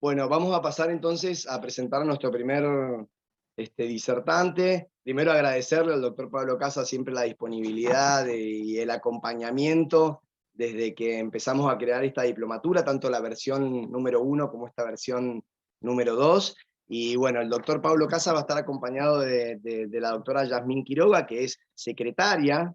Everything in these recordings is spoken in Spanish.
Bueno, vamos a pasar entonces a presentar a nuestro primer disertante. Primero agradecerle al doctor Pablo Casa siempre la disponibilidad y el acompañamiento desde que empezamos a crear esta diplomatura, tanto la versión número 1 como esta versión número 2. Y bueno, el doctor Pablo Casa va a estar acompañado de la doctora Yasmín Quiroga, que es secretaria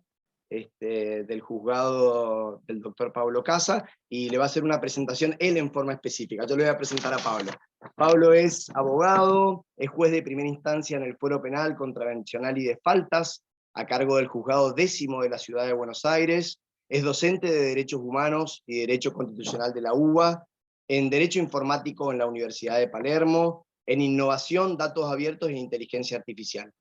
del juzgado del doctor Pablo Casa, y le va a hacer una presentación él en forma específica. Yo le voy a presentar a Pablo. Pablo es abogado, es juez de primera instancia en el Fuero Penal Contravencional y de Faltas, a cargo del Juzgado 10º de la Ciudad de Buenos Aires, es docente de Derechos Humanos y Derecho Constitucional de la UBA, en Derecho Informático en la Universidad de Palermo, en Innovación, Datos Abiertos e Inteligencia Artificial.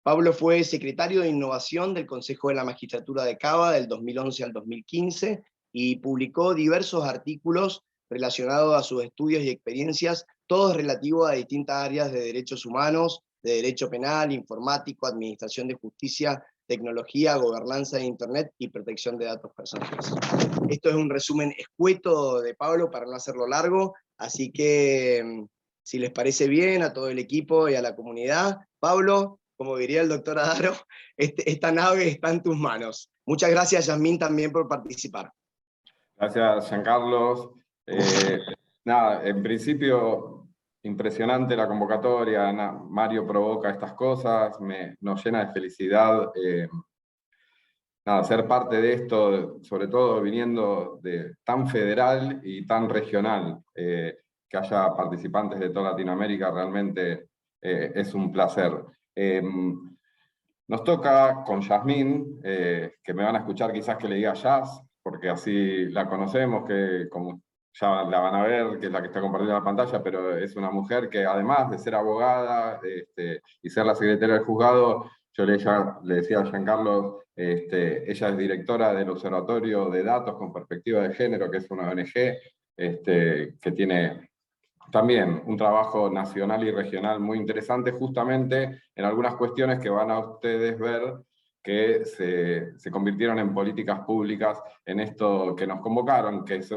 Pablo fue secretario de Innovación del Consejo de la Magistratura de Cava del 2011 al 2015 y publicó diversos artículos relacionados a sus estudios y experiencias, todos relativos a distintas áreas de derechos humanos, de derecho penal, informático, administración de justicia, tecnología, gobernanza de Internet y protección de datos personales. Esto es un resumen escueto de Pablo para no hacerlo largo, así que si les parece bien a todo el equipo y a la comunidad, Pablo, como diría el doctor Adaro, esta nave está en tus manos. Muchas gracias, Yasmín, también por participar. Gracias, Giancarlos. Nada, en principio, impresionante la convocatoria. Mario provoca estas cosas, nos llena de felicidad. Nada, ser parte de esto, sobre todo viniendo de tan federal y tan regional, que haya participantes de toda Latinoamérica, realmente es un placer. Nos toca con Yasmín, que me van a escuchar quizás que le diga Yas, porque así la conocemos, que como ya la van a ver, que es la que está compartiendo la pantalla, pero es una mujer que además de ser abogada y ser la secretaria del juzgado, yo le decía a Giancarlo, ella es directora del Observatorio de Datos con Perspectiva de Género, que es una ONG que tiene también un trabajo nacional y regional muy interesante, justamente en algunas cuestiones que van a ustedes ver que se convirtieron en políticas públicas en esto que nos convocaron, que es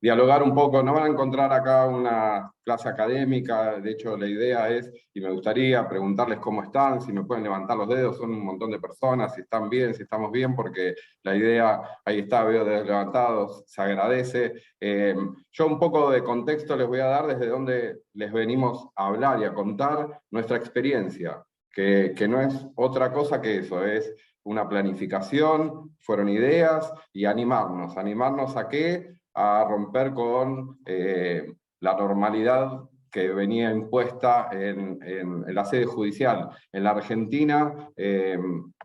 dialogar un poco. No van a encontrar acá una clase académica, de hecho la idea es, y me gustaría preguntarles cómo están, si me pueden levantar los dedos, son un montón de personas, si están bien, si estamos bien, porque la idea, ahí está, veo dedos levantados, se agradece. Yo un poco de contexto les voy a dar desde donde les venimos a hablar y a contar nuestra experiencia, que no es otra cosa que eso, es una planificación, fueron ideas y animarnos. ¿Animarnos a qué? A romper con la normalidad que venía impuesta en la sede judicial. En la Argentina,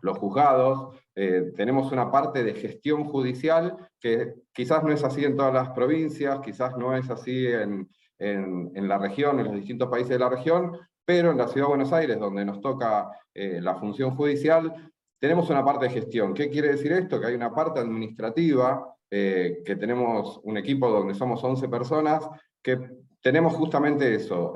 los juzgados, tenemos una parte de gestión judicial que quizás no es así en todas las provincias, quizás no es así en la región, en los distintos países de la región, pero en la Ciudad de Buenos Aires, donde nos toca la función judicial, tenemos una parte de gestión. ¿Qué quiere decir esto? Que hay una parte administrativa, que tenemos un equipo donde somos 11 personas, que tenemos justamente eso,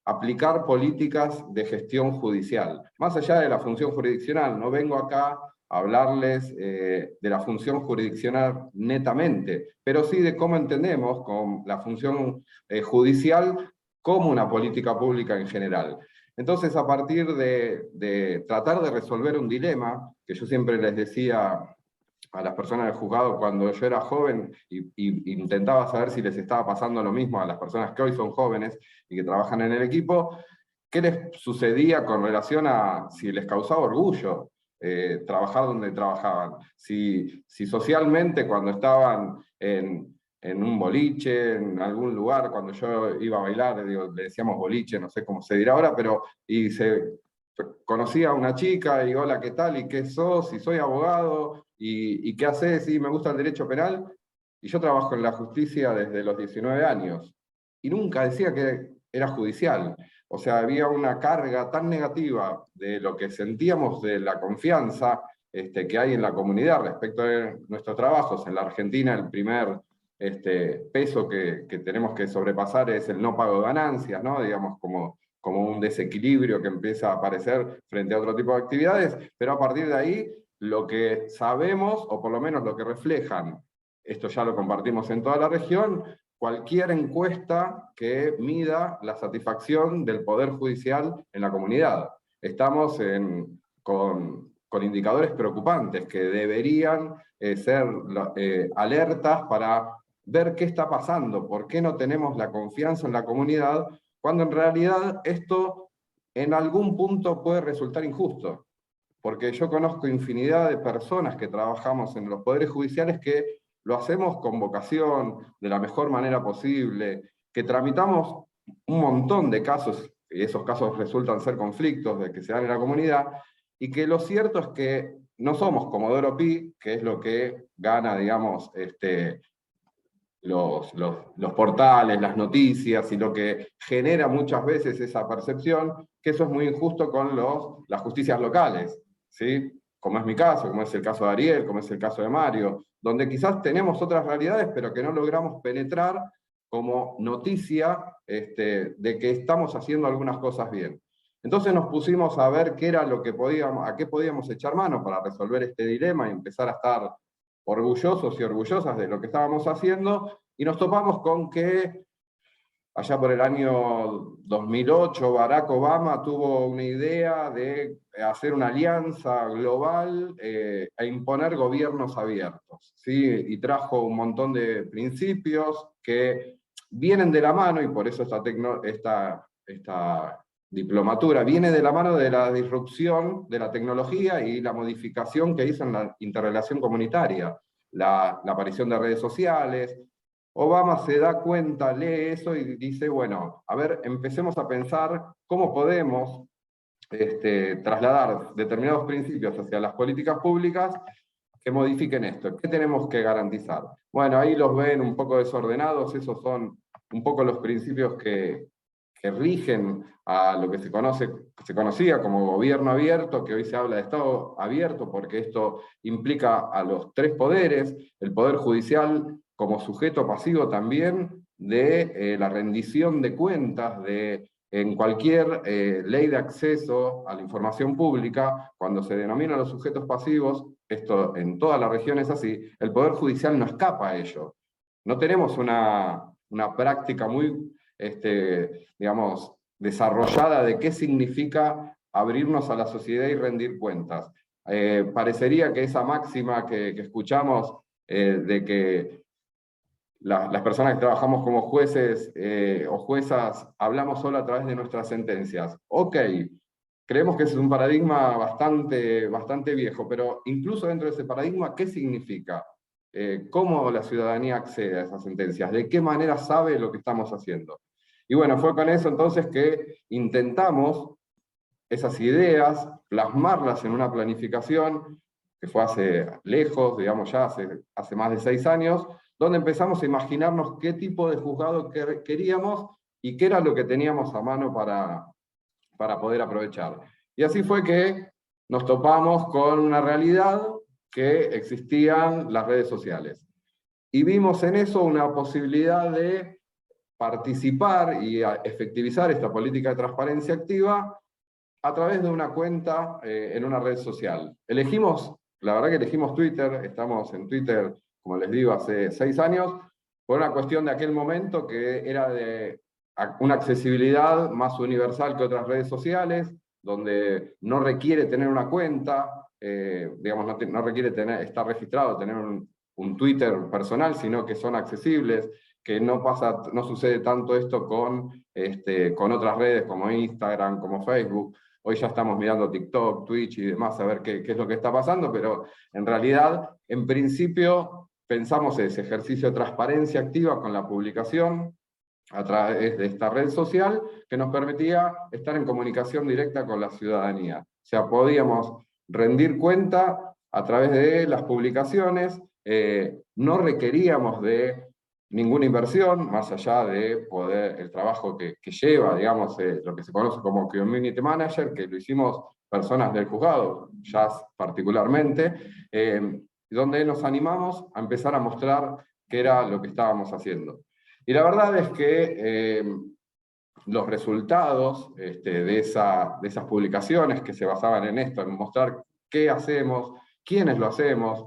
aplicar políticas de gestión judicial. Más allá de la función jurisdiccional, no vengo acá a hablarles de la función jurisdiccional netamente, pero sí de cómo entendemos con la función judicial como una política pública en general. Entonces, a partir de tratar de resolver un dilema, que yo siempre les decía a las personas del juzgado cuando yo era joven y intentaba saber si les estaba pasando lo mismo a las personas que hoy son jóvenes y que trabajan en el equipo, ¿qué les sucedía con relación a si les causaba orgullo trabajar donde trabajaban? Si socialmente cuando estaban en un boliche, en algún lugar, cuando yo iba a bailar, le decíamos boliche, no sé cómo se dirá ahora, pero conocía a una chica y hola, ¿qué tal? ¿Y qué sos? Y soy abogado, ¿y qué haces? Y me gusta el derecho penal, y yo trabajo en la justicia desde los 19 años, y nunca decía que era judicial. O sea, había una carga tan negativa de lo que sentíamos de la confianza que hay en la comunidad respecto de nuestros trabajos. En la Argentina el primer peso que tenemos que sobrepasar es el no pago de ganancias, ¿no? Digamos, como un desequilibrio que empieza a aparecer frente a otro tipo de actividades, pero a partir de ahí lo que sabemos, o por lo menos lo que reflejan, esto ya lo compartimos en toda la región, cualquier encuesta que mida la satisfacción del Poder Judicial en la comunidad. Estamos con indicadores preocupantes que deberían ser alertas para ver qué está pasando, por qué no tenemos la confianza en la comunidad, cuando en realidad esto en algún punto puede resultar injusto. Porque yo conozco infinidad de personas que trabajamos en los poderes judiciales que lo hacemos con vocación, de la mejor manera posible, que tramitamos un montón de casos, y esos casos resultan ser conflictos de que se dan en la comunidad, y que lo cierto es que no somos Comodoro Pi, que es lo que gana, digamos, los portales, las noticias, y lo que genera muchas veces esa percepción, que eso es muy injusto con las justicias locales, ¿sí? Como es mi caso, como es el caso de Ariel, como es el caso de Mario, donde quizás tenemos otras realidades, pero que no logramos penetrar como noticia de que estamos haciendo algunas cosas bien. Entonces nos pusimos a ver qué era lo que a qué podíamos echar mano para resolver este dilema y empezar a estar orgullosos y orgullosas de lo que estábamos haciendo, y nos topamos con que allá por el año 2008 Barack Obama tuvo una idea de hacer una alianza global e imponer gobiernos abiertos, ¿sí? Y trajo un montón de principios que vienen de la mano, y por eso esta diplomatura viene de la mano de la disrupción de la tecnología y la modificación que hizo en la interrelación comunitaria, la aparición de redes sociales. Obama se da cuenta, lee eso y dice, bueno, a ver, empecemos a pensar cómo podemos trasladar determinados principios hacia las políticas públicas que modifiquen esto. ¿Qué tenemos que garantizar? Bueno, ahí los ven un poco desordenados, esos son un poco los principios que rigen a lo que se conocía como gobierno abierto, que hoy se habla de Estado abierto, porque esto implica a los tres poderes, el Poder Judicial como sujeto pasivo también de la rendición de cuentas en cualquier ley de acceso a la información pública. Cuando se denominan los sujetos pasivos, esto en toda la región es así, el Poder Judicial no escapa a ello. No tenemos una práctica muy digamos, desarrollada de qué significa abrirnos a la sociedad y rendir cuentas. Parecería que esa máxima que escuchamos de que las personas que trabajamos como jueces o juezas hablamos solo a través de nuestras sentencias. Ok, creemos que es un paradigma bastante viejo, pero incluso dentro de ese paradigma, ¿qué significa? ¿Cómo la ciudadanía accede a esas sentencias? ¿De qué manera sabe lo que estamos haciendo? Y bueno, fue con eso entonces que intentamos esas ideas, plasmarlas en una planificación, que fue hace lejos, digamos ya hace más de 6 años, donde empezamos a imaginarnos qué tipo de juzgado queríamos y qué era lo que teníamos a mano para poder aprovechar. Y así fue que nos topamos con una realidad que existían las redes sociales. Y vimos en eso una posibilidad de participar y efectivizar esta política de transparencia activa a través de una cuenta en una red social. La verdad que elegimos Twitter, estamos en Twitter, como les digo, hace 6 años, por una cuestión de aquel momento que era de una accesibilidad más universal que otras redes sociales, donde no requiere tener una cuenta, digamos, no requiere estar registrado, tener un Twitter personal, sino que son accesibles, que no sucede tanto esto con otras redes como Instagram, como Facebook. Hoy ya estamos mirando TikTok, Twitch y demás a ver qué es lo que está pasando, pero en realidad, en principio, pensamos ese ejercicio de transparencia activa con la publicación a través de esta red social que nos permitía estar en comunicación directa con la ciudadanía. O sea, podíamos rendir cuenta a través de las publicaciones, no requeríamos de ninguna inversión, más allá de el trabajo que lleva, digamos, lo que se conoce como Community Manager, que lo hicimos personas del juzgado, Jazz particularmente, donde nos animamos a empezar a mostrar qué era lo que estábamos haciendo. Y la verdad es que los resultados de esas publicaciones que se basaban en esto, en mostrar qué hacemos, quiénes lo hacemos,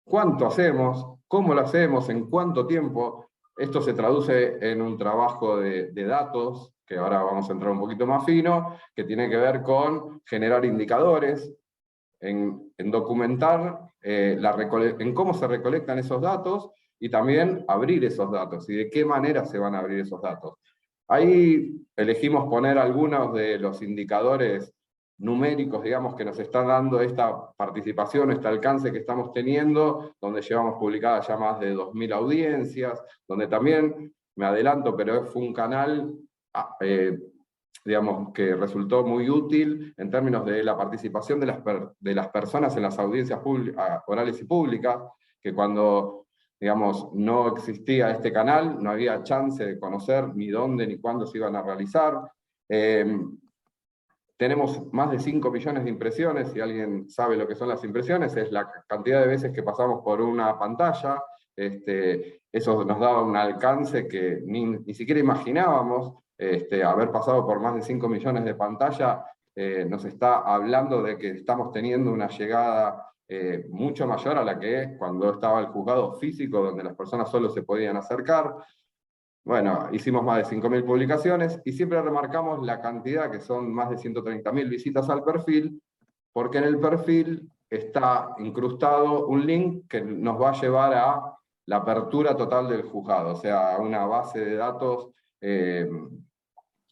cuánto hacemos, cómo lo hacemos, en cuánto tiempo, Esto se traduce en un trabajo de datos, que ahora vamos a entrar un poquito más fino, que tiene que ver con generar indicadores, en documentar en cómo se recolectan esos datos, y también abrir esos datos, y de qué manera se van a abrir esos datos. Ahí elegimos poner algunos de los indicadores numéricos, digamos, que nos están dando esta participación, este alcance que estamos teniendo, donde llevamos publicadas ya más de 2000 audiencias, donde también, me adelanto, pero fue un canal digamos, que resultó muy útil en términos de la participación de las personas en las audiencias orales y públicas, que cuando, digamos, no existía este canal, no había chance de conocer ni dónde ni cuándo se iban a realizar. Tenemos más de 5 millones de impresiones. Si alguien sabe lo que son las impresiones, es la cantidad de veces que pasamos por una pantalla. Eso nos daba un alcance que ni siquiera imaginábamos. Haber pasado por más de 5 millones de pantallas nos está hablando de que estamos teniendo una llegada mucho mayor a la que es cuando estaba el juzgado físico, donde las personas solo se podían acercar. Bueno, hicimos más de 5.000 publicaciones, y siempre remarcamos la cantidad, que son más de 130.000 visitas al perfil, porque en el perfil está incrustado un link que nos va a llevar a la apertura total del juzgado, o sea, a una base de datos,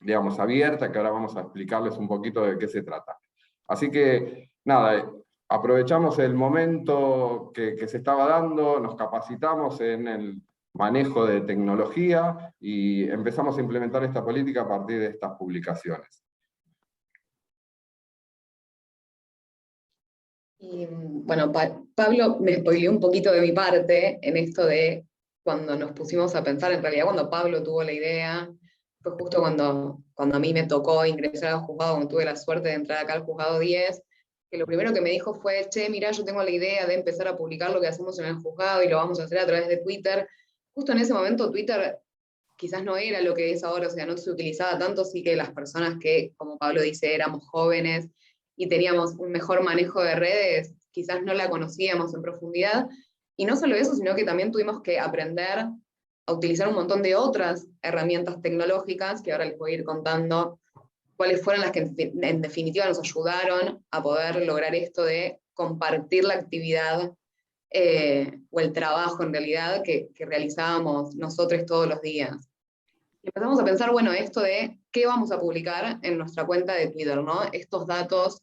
digamos, abierta, que ahora vamos a explicarles un poquito de qué se trata. Así que, nada, aprovechamos el momento que se estaba dando, nos capacitamos en el manejo de tecnología y empezamos a implementar esta política a partir de estas publicaciones. Y bueno, Pablo me spoileó un poquito de mi parte en esto de cuando nos pusimos a pensar, en realidad cuando Pablo tuvo la idea, fue justo cuando a mí me tocó ingresar al juzgado, cuando tuve la suerte de entrar acá al juzgado 10, que lo primero que me dijo fue, che, mirá, yo tengo la idea de empezar a publicar lo que hacemos en el juzgado y lo vamos a hacer a través de Twitter. Justo en ese momento Twitter quizás no era lo que es ahora, o sea, no se utilizaba tanto, sí que las personas que, como Pablo dice, éramos jóvenes y teníamos un mejor manejo de redes, quizás no la conocíamos en profundidad. Y no solo eso, sino que también tuvimos que aprender a utilizar un montón de otras herramientas tecnológicas, que ahora les voy a ir contando cuáles fueron las que en definitiva nos ayudaron a poder lograr esto de compartir la actividad o el trabajo en realidad que realizábamos nosotros todos los días. Y empezamos a pensar, bueno, esto de qué vamos a publicar en nuestra cuenta de Twitter, ¿no? Estos datos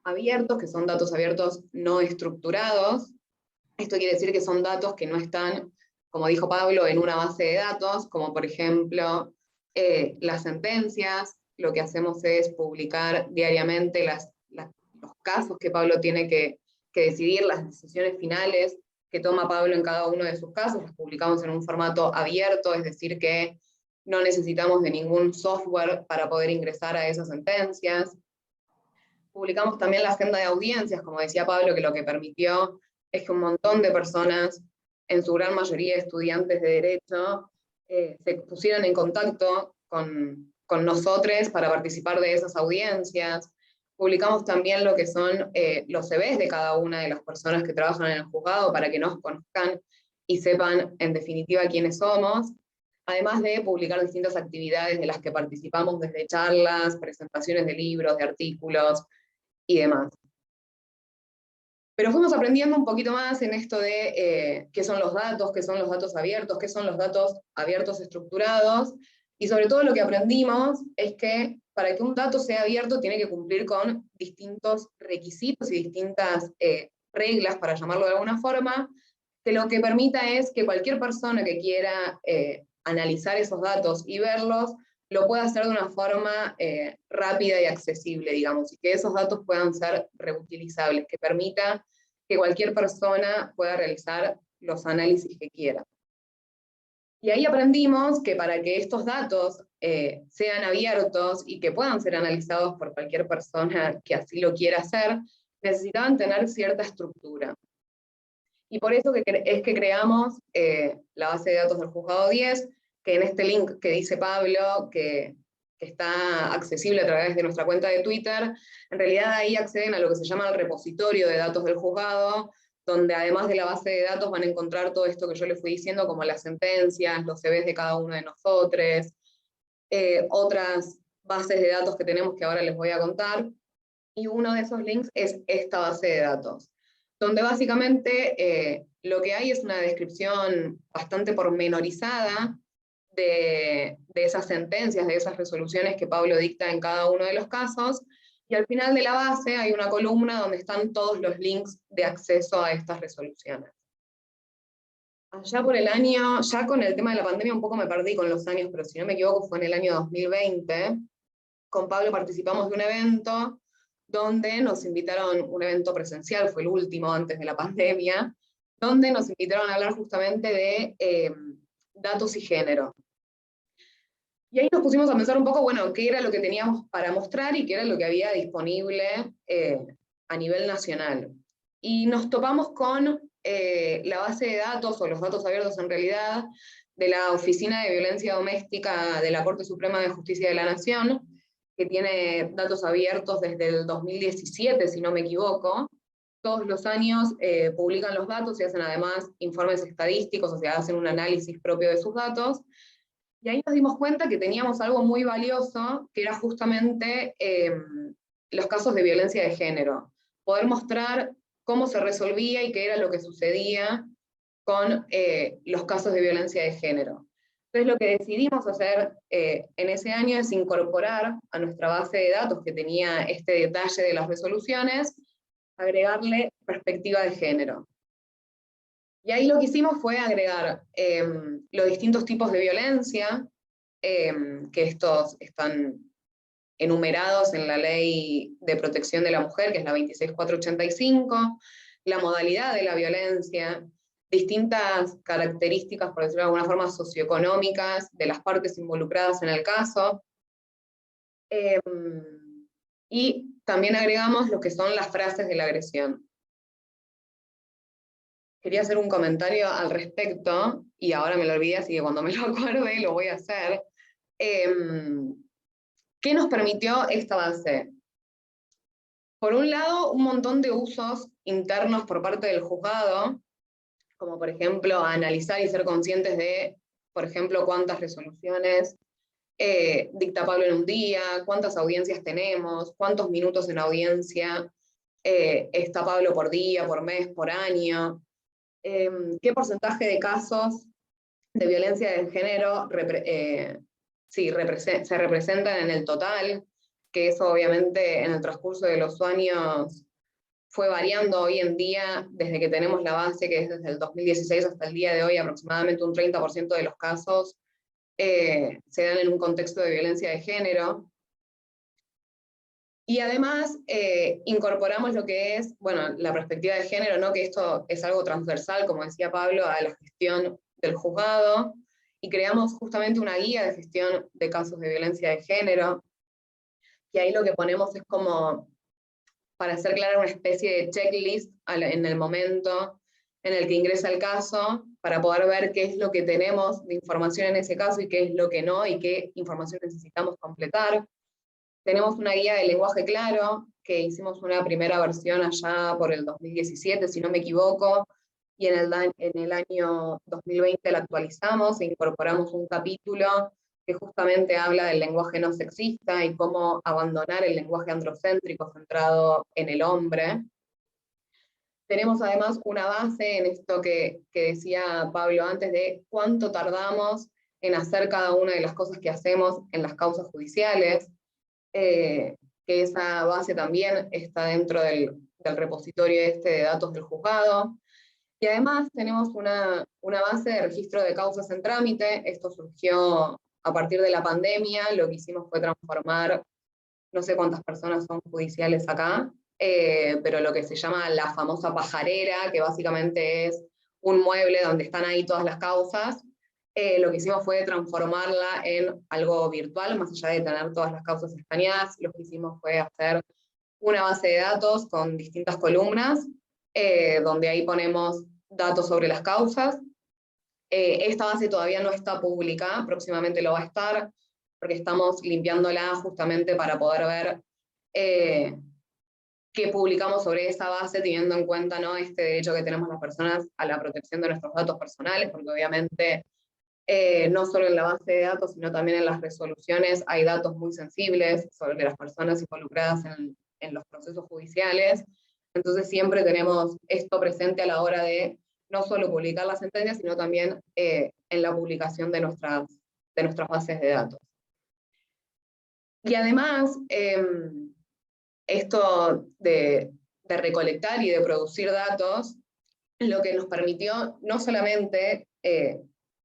abiertos, que son datos abiertos no estructurados. Esto quiere decir que son datos que no están, como dijo Pablo, en una base de datos, como por ejemplo las sentencias. Lo que hacemos es publicar diariamente los casos que Pablo tiene que decidir, las decisiones finales que toma Pablo en cada uno de sus casos, las publicamos en un formato abierto, es decir que no necesitamos de ningún software para poder ingresar a esas sentencias. Publicamos también la agenda de audiencias, como decía Pablo, que lo que permitió es que un montón de personas, en su gran mayoría estudiantes de Derecho, se pusieran en contacto con nosotros para participar de esas audiencias. Publicamos también lo que son los CVs de cada una de las personas que trabajan en el juzgado para que nos conozcan y sepan en definitiva quiénes somos, además de publicar distintas actividades de las que participamos, desde charlas, presentaciones de libros, de artículos y demás. Pero fuimos aprendiendo un poquito más en esto de qué son los datos abiertos, qué son los datos abiertos estructurados, y sobre todo lo que aprendimos es que para que un dato sea abierto tiene que cumplir con distintos requisitos y distintas reglas, para llamarlo de alguna forma, que lo que permita es que cualquier persona que quiera analizar esos datos y verlos, lo pueda hacer de una forma rápida y accesible, digamos, y que esos datos puedan ser reutilizables, que permita que cualquier persona pueda realizar los análisis que quiera. Y ahí aprendimos que para que estos datos sean abiertos y que puedan ser analizados por cualquier persona que así lo quiera hacer, necesitaban tener cierta estructura. Y por eso es que creamos la base de datos del Juzgado 10, que en este link que dice Pablo, que está accesible a través de nuestra cuenta de Twitter, en realidad ahí acceden a lo que se llama el repositorio de datos del juzgado, donde además de la base de datos van a encontrar todo esto que yo les fui diciendo, como las sentencias, los CVs de cada uno de nosotros, otras bases de datos que tenemos que ahora les voy a contar, y uno de esos links es esta base de datos, donde básicamente lo que hay es una descripción bastante pormenorizada de esas sentencias, de esas resoluciones que Pablo dicta en cada uno de los casos, y al final de la base hay una columna donde están todos los links de acceso a estas resoluciones. Allá por el año, ya con el tema de la pandemia un poco me perdí con los años, pero si no me equivoco fue en el año 2020, con Pablo participamos de un evento donde nos invitaron, un evento presencial, fue el último antes de la pandemia, donde nos invitaron a hablar justamente de datos y género. Y ahí nos pusimos a pensar un poco, bueno, qué era lo que teníamos para mostrar y qué era lo que había disponible a nivel nacional. Y nos topamos con la base de datos, o los datos abiertos en realidad, de la Oficina de Violencia Doméstica de la Corte Suprema de Justicia de la Nación, que tiene datos abiertos desde el 2017, si no me equivoco. Todos los años publican los datos y hacen además informes estadísticos, o sea, hacen un análisis propio de sus datos. Y ahí nos dimos cuenta que teníamos algo muy valioso, que era justamente los casos de violencia de género. Poder mostrar cómo se resolvía y qué era lo que sucedía con los casos de violencia de género. Entonces lo que decidimos hacer en ese año es incorporar a nuestra base de datos, que tenía este detalle de las resoluciones, agregarle perspectiva de género. Y ahí lo que hicimos fue agregar los distintos tipos de violencia, que estos están enumerados en la Ley de Protección de la Mujer, que es la 26485, la modalidad de la violencia, distintas características, por decirlo de alguna forma, socioeconómicas de las partes involucradas en el caso, y también agregamos lo que son las frases de la agresión. Quería hacer un comentario al respecto, y ahora me lo olvidé, así que cuando me lo acuerde lo voy a hacer. ¿Qué nos permitió esta base? Por un lado, un montón de usos internos por parte del juzgado, como por ejemplo analizar y ser conscientes de, por ejemplo, cuántas resoluciones dicta Pablo en un día, cuántas audiencias tenemos, cuántos minutos en audiencia está Pablo por día, por mes, por año, qué porcentaje de casos de violencia de género se representan en el total, que eso obviamente en el transcurso de los años fue variando. Hoy en día, desde que tenemos la base, que es desde el 2016 hasta el día de hoy, aproximadamente un 30% de los casos se dan en un contexto de violencia de género. Y además incorporamos lo que es, bueno, la perspectiva de género, ¿no? Que esto es algo transversal, como decía Pablo, a la gestión del juzgado, y creamos justamente una guía de gestión de casos de violencia de género, y ahí lo que ponemos es como, para hacer clara, una especie de checklist en el momento en el que ingresa el caso, para poder ver qué es lo que tenemos de información en ese caso y qué es lo que no, y qué información necesitamos completar. Tenemos una guía de lenguaje claro, que hicimos una primera versión allá por el 2017, si no me equivoco, y en el año 2020 la actualizamos e incorporamos un capítulo que justamente habla del lenguaje no sexista y cómo abandonar el lenguaje androcéntrico centrado en el hombre. Tenemos además una base en esto que decía Pablo antes, de cuánto tardamos en hacer cada una de las cosas que hacemos en las causas judiciales, que esa base también está dentro del repositorio de datos del juzgado. Y además tenemos una base de registro de causas en trámite. Esto surgió a partir de la pandemia. Lo que hicimos fue transformar, no sé cuántas personas son judiciales acá, pero lo que se llama la famosa pajarera, que básicamente es un mueble donde están ahí todas las causas. Lo que hicimos fue transformarla en algo virtual, más allá de tener todas las causas escaneadas. Lo que hicimos fue hacer una base de datos con distintas columnas, donde ahí ponemos datos sobre las causas. Esta base todavía no está publicada, próximamente lo va a estar, porque estamos limpiándola justamente para poder ver qué publicamos sobre esa base, teniendo en cuenta, ¿no?, este derecho que tenemos las personas a la protección de nuestros datos personales, porque obviamente no solo en la base de datos, sino también en las resoluciones hay datos muy sensibles sobre las personas involucradas en los procesos judiciales. Entonces siempre tenemos esto presente a la hora de no solo publicar las sentencias, sino también en la publicación de nuestras bases de datos. Y además, esto de recolectar y de producir datos, lo que nos permitió no solamente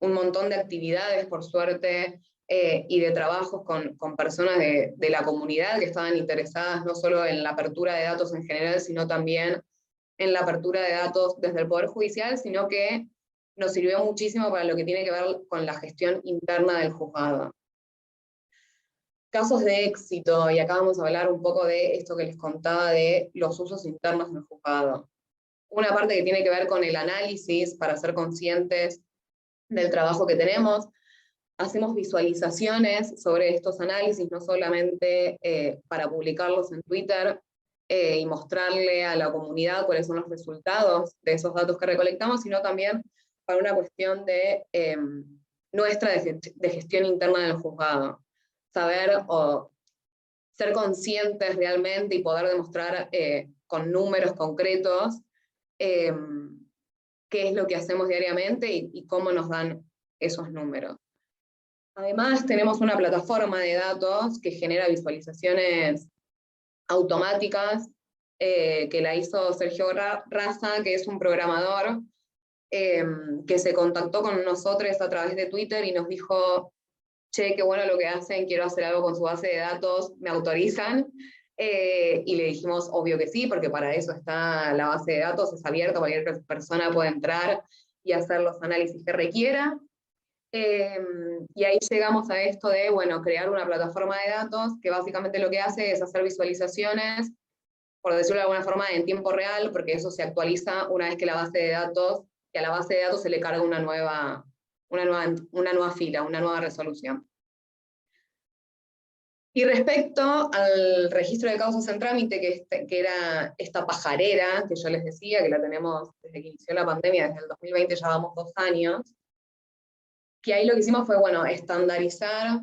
un montón de actividades, por suerte, y de trabajos con personas de la comunidad que estaban interesadas no solo en la apertura de datos en general, sino también en la apertura de datos desde el Poder Judicial, sino que nos sirvió muchísimo para lo que tiene que ver con la gestión interna del juzgado. Casos de éxito, y acá vamos a hablar un poco de esto que les contaba de los usos internos del juzgado. Una parte que tiene que ver con el análisis, para ser conscientes del trabajo que tenemos. Hacemos visualizaciones sobre estos análisis, no solamente para publicarlos en Twitter y mostrarle a la comunidad cuáles son los resultados de esos datos que recolectamos, sino también para una cuestión de nuestra de gestión interna del juzgado. Saber o ser conscientes realmente y poder demostrar con números concretos qué es lo que hacemos diariamente y cómo nos dan esos números. Además, tenemos una plataforma de datos que genera visualizaciones automáticas, que la hizo Sergio Raza, que es un programador, que se contactó con nosotros a través de Twitter y nos dijo, che, qué bueno lo que hacen, quiero hacer algo con su base de datos, ¿me autorizan? Y le dijimos, obvio que sí, porque para eso está la base de datos, es abierta, cualquier persona puede entrar y hacer los análisis que requiera. Y ahí llegamos a esto de, bueno, crear una plataforma de datos que básicamente lo que hace es hacer visualizaciones, por decirlo de alguna forma, en tiempo real, porque eso se actualiza una vez que la base de datos, que a la base de datos se le carga una nueva fila, una nueva resolución. Y respecto al registro de causas en trámite, que era esta pajarera que yo les decía, que la tenemos desde que inició la pandemia, desde el 2020 ya vamos 2 años, que ahí lo que hicimos fue, bueno, estandarizar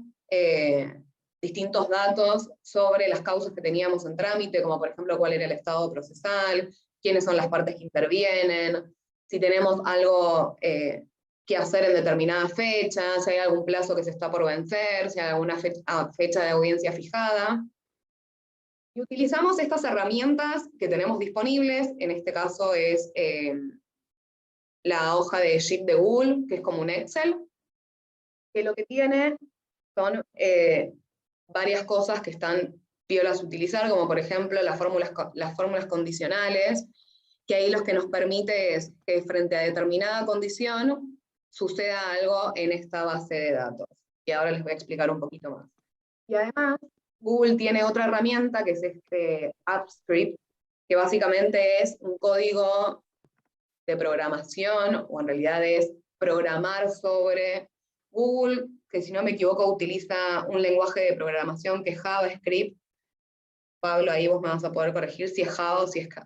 distintos datos sobre las causas que teníamos en trámite, como por ejemplo cuál era el estado procesal, quiénes son las partes que intervienen, si tenemos algo que hacer en determinada fecha, si hay algún plazo que se está por vencer, si hay alguna fecha de audiencia fijada. Y utilizamos estas herramientas que tenemos disponibles, en este caso es la hoja de Sheet de Google, que es como un Excel, que lo que tiene son varias cosas que están piolas a utilizar, como por ejemplo las fórmulas condicionales, que ahí lo que nos permite es que frente a determinada condición suceda algo en esta base de datos, y ahora les voy a explicar un poquito más. Y además, Google tiene otra herramienta que es este AppScript, que básicamente es un código de programación, o en realidad es programar sobre Google, que si no me equivoco utiliza un lenguaje de programación que es JavaScript. Pablo, ahí vos me vas a poder corregir si es Java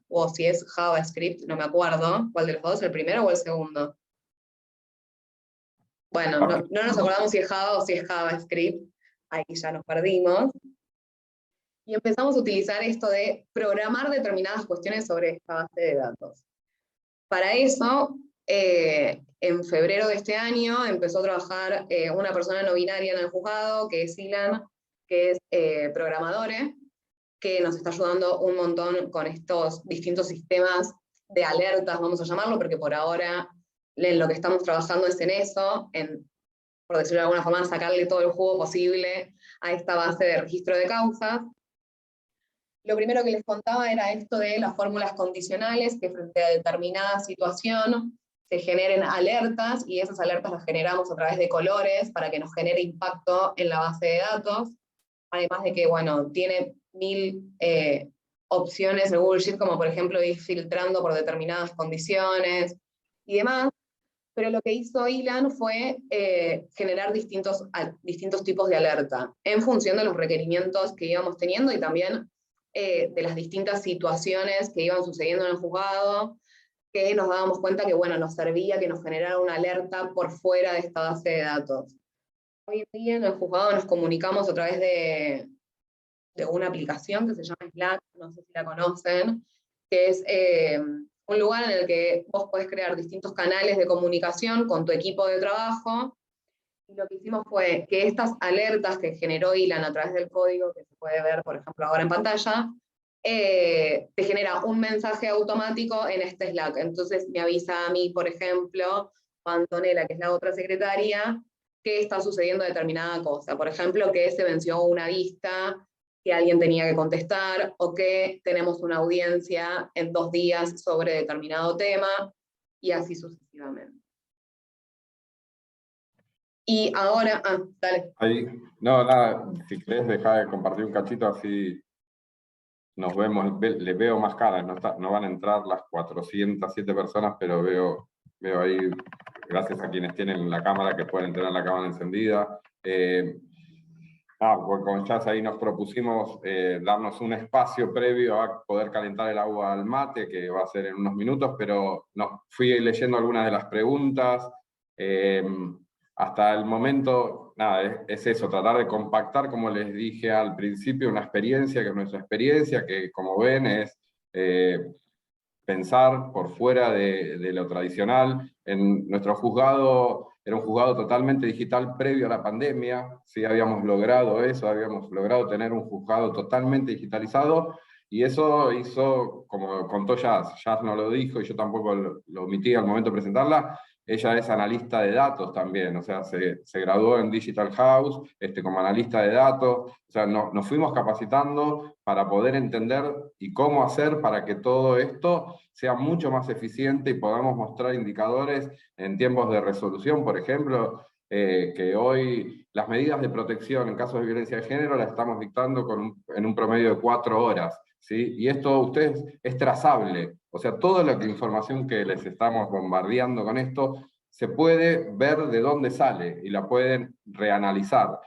o si es JavaScript, no me acuerdo cuál de los dos, el primero o el segundo. Bueno, no nos acordamos si es Java o si es JavaScript, ahí ya nos perdimos. Y empezamos a utilizar esto de programar determinadas cuestiones sobre esta base de datos. Para eso, en febrero de este año empezó a trabajar una persona no binaria en el juzgado, que es Ilan, que es programadora, que nos está ayudando un montón con estos distintos sistemas de alertas, vamos a llamarlo, porque por ahora en lo que estamos trabajando es en eso, por decirlo de alguna forma, sacarle todo el jugo posible a esta base de registro de causas. Lo primero que les contaba era esto de las fórmulas condicionales, que frente a determinada situación se generen alertas, y esas alertas las generamos a través de colores para que nos genere impacto en la base de datos. Además de que, bueno, tiene 1000 opciones el Google Sheet, como por ejemplo ir filtrando por determinadas condiciones y demás. Pero lo que hizo Ilan fue generar distintos tipos de alerta, en función de los requerimientos que íbamos teniendo, y también de las distintas situaciones que iban sucediendo en el juzgado, que nos dábamos cuenta que, bueno, nos servía que nos generara una alerta por fuera de esta base de datos. Hoy en día en el juzgado nos comunicamos a través de una aplicación que se llama Slack, no sé si la conocen, que es un lugar en el que vos podés crear distintos canales de comunicación con tu equipo de trabajo. Y lo que hicimos fue que estas alertas que generó Ilan a través del código, que se puede ver, por ejemplo, ahora en pantalla, te genera un mensaje automático en este Slack. Entonces me avisa a mí, por ejemplo, o a Antonella, que es la otra secretaria, que está sucediendo determinada cosa. Por ejemplo, que se venció una vista, que alguien tenía que contestar, o que tenemos una audiencia en 2 días sobre determinado tema, y así sucesivamente. Y ahora, dale. Ahí, no, nada, si querés dejar de compartir un cachito, así nos vemos, les veo más caras, no van a entrar las 407 personas, pero veo ahí, gracias a quienes tienen la cámara, que pueden tener la cámara encendida. Pues con Jazz ahí nos propusimos darnos un espacio previo a poder calentar el agua al mate, que va a ser en unos minutos, pero fui leyendo algunas de las preguntas. Hasta el momento, nada, es eso, tratar de compactar, como les dije al principio, una experiencia, que es nuestra experiencia, que como ven es pensar por fuera de lo tradicional. En nuestro juzgado era un juzgado totalmente digital previo a la pandemia, sí habíamos logrado eso, habíamos logrado tener un juzgado totalmente digitalizado, y eso hizo, como contó Jazz no lo dijo y yo tampoco lo omití al momento de presentarla, ella es analista de datos también, o sea, se graduó en Digital House como analista de datos, o sea, nos fuimos capacitando para poder entender y cómo hacer para que todo esto sea mucho más eficiente y podamos mostrar indicadores en tiempos de resolución, por ejemplo, que hoy las medidas de protección en casos de violencia de género las estamos dictando en un promedio de 4 horas. ¿Sí? Y esto ustedes es trazable, o sea, toda la información que les estamos bombardeando con esto se puede ver de dónde sale y la pueden reanalizar.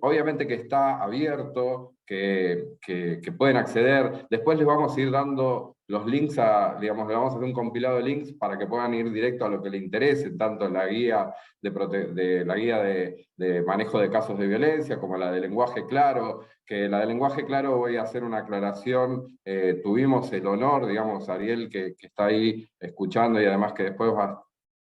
Obviamente que está abierto, que pueden acceder, después les vamos a ir dando los links, digamos, le vamos a hacer un compilado de links para que puedan ir directo a lo que les interese, tanto la guía de manejo de casos de violencia como la de lenguaje claro, que la de lenguaje claro voy a hacer una aclaración, tuvimos el honor, digamos, Ariel que está ahí escuchando y además que después va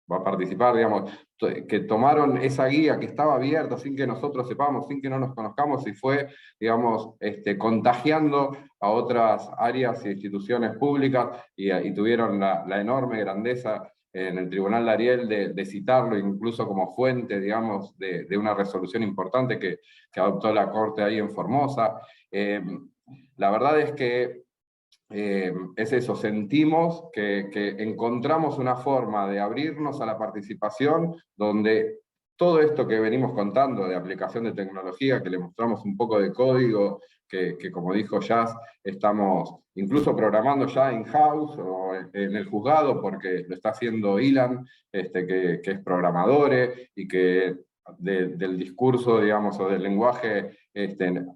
a participar, digamos, que tomaron esa guía que estaba abierta sin que nosotros sepamos, sin que no nos conozcamos, y fue, digamos, contagiando a otras áreas e instituciones públicas, y tuvieron la enorme grandeza en el Tribunal de Ariel de citarlo incluso como fuente, digamos, de una resolución importante que adoptó la Corte ahí en Formosa. La verdad es que es eso, sentimos que encontramos una forma de abrirnos a la participación donde todo esto que venimos contando de aplicación de tecnología, que le mostramos un poco de código, que como dijo Jazz, estamos incluso programando ya in-house o en el juzgado, porque lo está haciendo Ilan, que es programador y que del discurso, digamos, o del lenguaje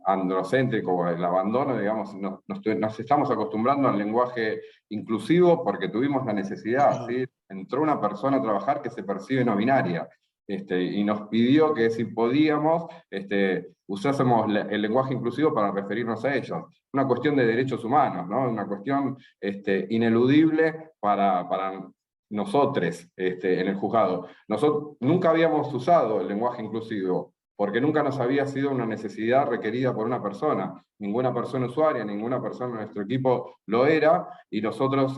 androcéntrico o el abandono, digamos, nos estamos acostumbrando al lenguaje inclusivo porque tuvimos la necesidad, ¿sí? Entró una persona a trabajar que se percibe no binaria, y nos pidió que si podíamos, usásemos el lenguaje inclusivo para referirnos a ellos. Una cuestión de derechos humanos, ¿no? Una cuestión ineludible para nosotros en el juzgado. Nosotros nunca habíamos usado el lenguaje inclusivo, porque nunca nos había sido una necesidad requerida por una persona. Ninguna persona usuaria, ninguna persona de nuestro equipo lo era, y nosotros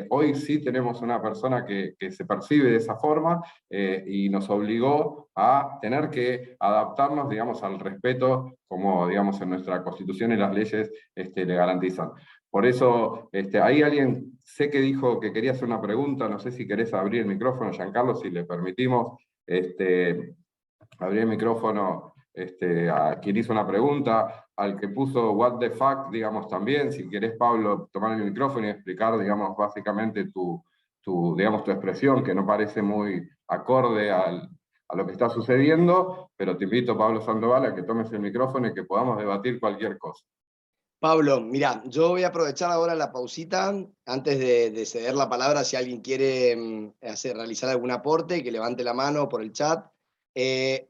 hoy sí tenemos una persona que se percibe de esa forma, y nos obligó a tener que adaptarnos, digamos, al respeto, como, digamos, en nuestra Constitución y las leyes le garantizan. Por eso, ahí alguien, sé que dijo que quería hacer una pregunta, no sé si querés abrir el micrófono, Giancarlo, si le permitimos, abrir el micrófono a quien hizo una pregunta, al que puso what the fuck, digamos, también, si querés, Pablo, tomar el micrófono y explicar, digamos, básicamente tu expresión, que no parece muy acorde a lo que está sucediendo, pero te invito, Pablo Sandoval, a que tomes el micrófono y que podamos debatir cualquier cosa. Pablo, mira, yo voy a aprovechar ahora la pausita, antes de ceder la palabra, si alguien quiere realizar algún aporte, que levante la mano por el chat.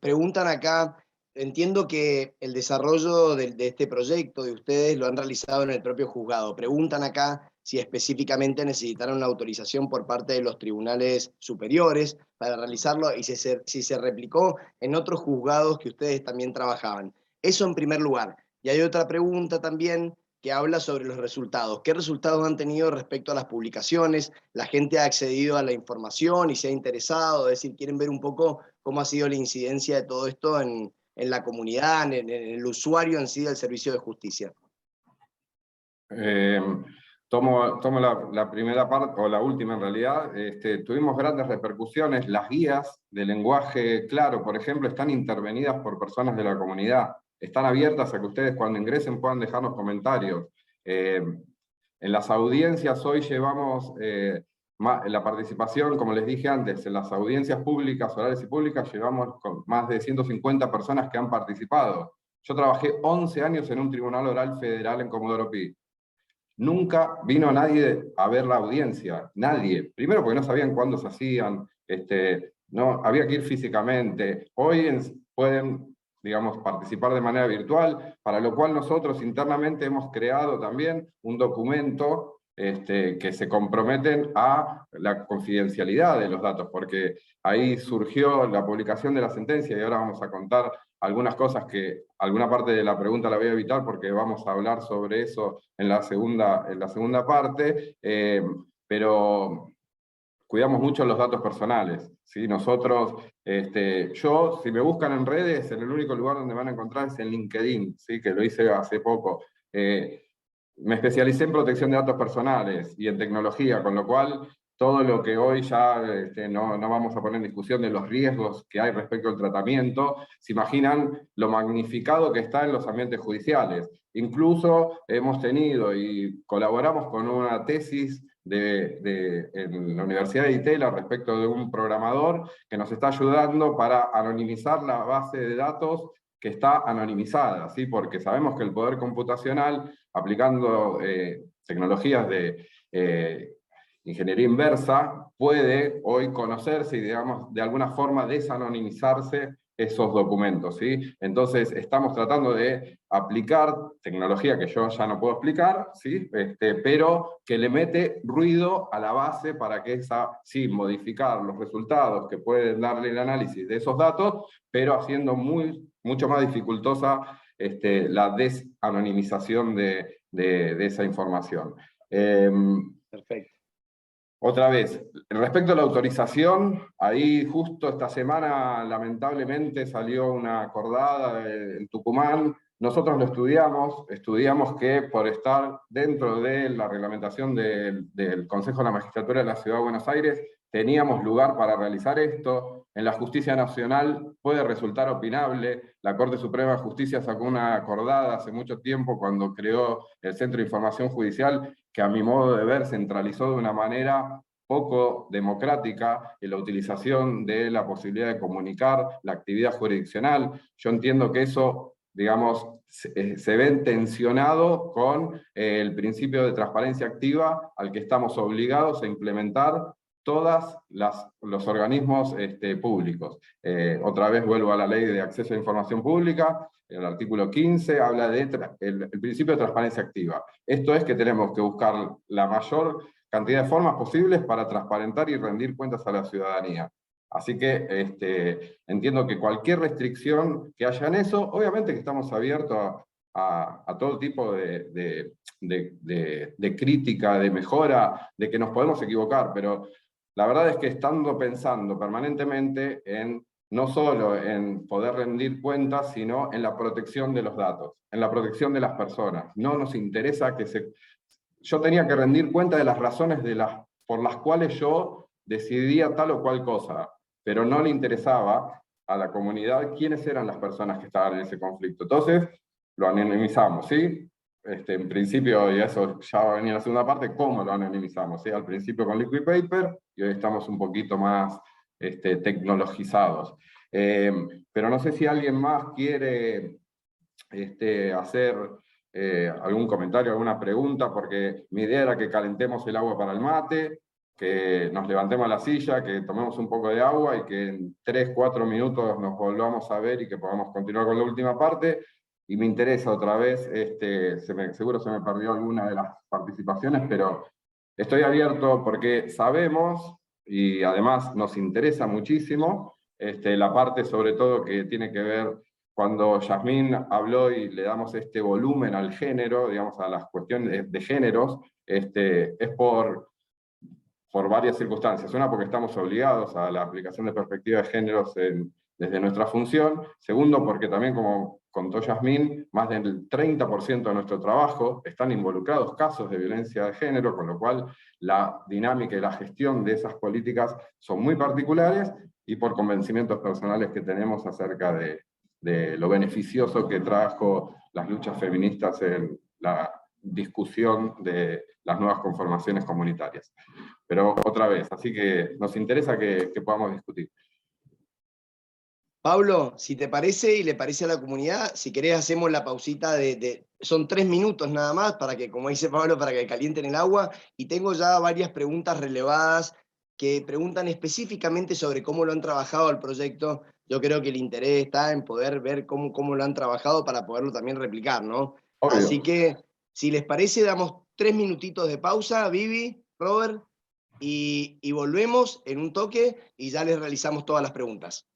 Preguntan acá, entiendo que el desarrollo de este proyecto de ustedes lo han realizado en el propio juzgado. Preguntan acá si específicamente necesitaron una autorización por parte de los tribunales superiores para realizarlo y si se replicó en otros juzgados que ustedes también trabajaban. Eso en primer lugar. Y hay otra pregunta también que habla sobre los resultados. ¿Qué resultados han tenido respecto a las publicaciones? ¿La gente ha accedido a la información y se ha interesado? Es decir, quieren ver un poco cómo ha sido la incidencia de todo esto en la comunidad, en el usuario en sí del servicio de justicia. Tomo la primera parte, o la última en realidad. Tuvimos grandes repercusiones. Las guías de lenguaje claro, por ejemplo, están intervenidas por personas de la comunidad. Están abiertas a que ustedes cuando ingresen puedan dejarnos comentarios. En las audiencias hoy llevamos la participación, como les dije antes, en las audiencias públicas, orales y públicas, llevamos con más de 150 personas que han participado. Yo trabajé 11 años en un tribunal oral federal en Comodoro Pi. Nunca vino nadie a ver la audiencia, nadie. Primero porque no sabían cuándo se hacían, no, había que ir físicamente. Hoy pueden, digamos, participar de manera virtual, para lo cual nosotros internamente hemos creado también un documento que se comprometen a la confidencialidad de los datos, porque ahí surgió la publicación de la sentencia y ahora vamos a contar algunas cosas que, alguna parte de la pregunta la voy a evitar porque vamos a hablar sobre eso en la segunda parte, pero cuidamos mucho los datos personales, ¿sí? Nosotros, si me buscan en redes, en el único lugar donde van a encontrar es en LinkedIn, ¿sí? Que lo hice hace poco. Me especialicé en protección de datos personales y en tecnología, con lo cual todo lo que hoy ya no vamos a poner en discusión de los riesgos que hay respecto al tratamiento, se imaginan lo magnificado que está en los ambientes judiciales. Incluso hemos tenido y colaboramos con una tesis en la Universidad de Itela respecto de un programador que nos está ayudando para anonimizar la base de datos que está anonimizada, ¿sí? Porque sabemos que el poder computacional, aplicando tecnologías de ingeniería inversa, puede hoy conocerse y, digamos, de alguna forma desanonimizarse esos documentos, ¿sí? Entonces estamos tratando de aplicar tecnología que yo ya no puedo explicar, ¿sí? Pero que le mete ruido a la base para que sí, modificar los resultados que pueden darle el análisis de esos datos, pero haciendo mucho más dificultosa la desanonimización de esa información. Perfecto. Otra vez, respecto a la autorización, ahí justo esta semana lamentablemente salió una acordada en Tucumán. Nosotros lo estudiamos que por estar dentro de la reglamentación del Consejo de la Magistratura de la Ciudad de Buenos Aires, teníamos lugar para realizar esto. En la justicia nacional puede resultar opinable. La Corte Suprema de Justicia sacó una acordada hace mucho tiempo cuando creó el Centro de Información Judicial, que a mi modo de ver centralizó de una manera poco democrática en la utilización de la posibilidad de comunicar la actividad jurisdiccional. Yo entiendo que eso, digamos, se ve tensionado con el principio de transparencia activa al que estamos obligados a implementar todos los organismos públicos. Otra vez vuelvo a la Ley de Acceso a la Información Pública, el artículo 15 habla del principio de transparencia activa. Esto es que tenemos que buscar la mayor cantidad de formas posibles para transparentar y rendir cuentas a la ciudadanía. Así que entiendo que cualquier restricción que haya en eso, obviamente que estamos abiertos a todo tipo de crítica, de mejora, de que nos podemos equivocar, pero la verdad es que estando pensando permanentemente en no solo en poder rendir cuentas, sino en la protección de los datos, en la protección de las personas. No nos interesa yo tenía que rendir cuenta de las razones por las cuales yo decidía tal o cual cosa, pero no le interesaba a la comunidad quiénes eran las personas que estaban en ese conflicto. Entonces, lo anonimizamos, ¿sí? En principio, y eso ya va a venir en la segunda parte, ¿cómo lo anonimizamos? ¿Sí? Al principio con Liquid Paper, y hoy estamos un poquito más tecnologizados. Pero no sé si alguien más quiere hacer algún comentario, alguna pregunta, porque mi idea era que calentemos el agua para el mate, que nos levantemos a la silla, que tomemos un poco de agua y que en 3-4 minutos nos volvamos a ver y que podamos continuar con la última parte. Y me interesa otra vez, seguro se me perdió alguna de las participaciones, pero estoy abierto porque sabemos, y además nos interesa muchísimo, la parte sobre todo que tiene que ver, cuando Yasmín habló y le damos este volumen al género, digamos, a las cuestiones de géneros, es por varias circunstancias. Una, porque estamos obligados a la aplicación de perspectiva de géneros desde nuestra función. Segundo, porque también, como contó Yasmín, más del 30% de nuestro trabajo están involucrados casos de violencia de género, con lo cual la dinámica y la gestión de esas políticas son muy particulares, y por convencimientos personales que tenemos acerca de lo beneficioso que trajo las luchas feministas en la discusión de las nuevas conformaciones comunitarias. Pero otra vez, así que nos interesa que podamos discutir. Pablo, si te parece y le parece a la comunidad, si querés hacemos la pausita son 3 minutos nada más, para que, como dice Pablo, para que calienten el agua, y tengo ya varias preguntas relevadas que preguntan específicamente sobre cómo lo han trabajado el proyecto. Yo creo que el interés está en poder ver cómo lo han trabajado para poderlo también replicar, ¿no? Obvio. Así que, si les parece, damos 3 minutitos de pausa, Vivi, Robert, y volvemos en un toque y ya les realizamos todas las preguntas.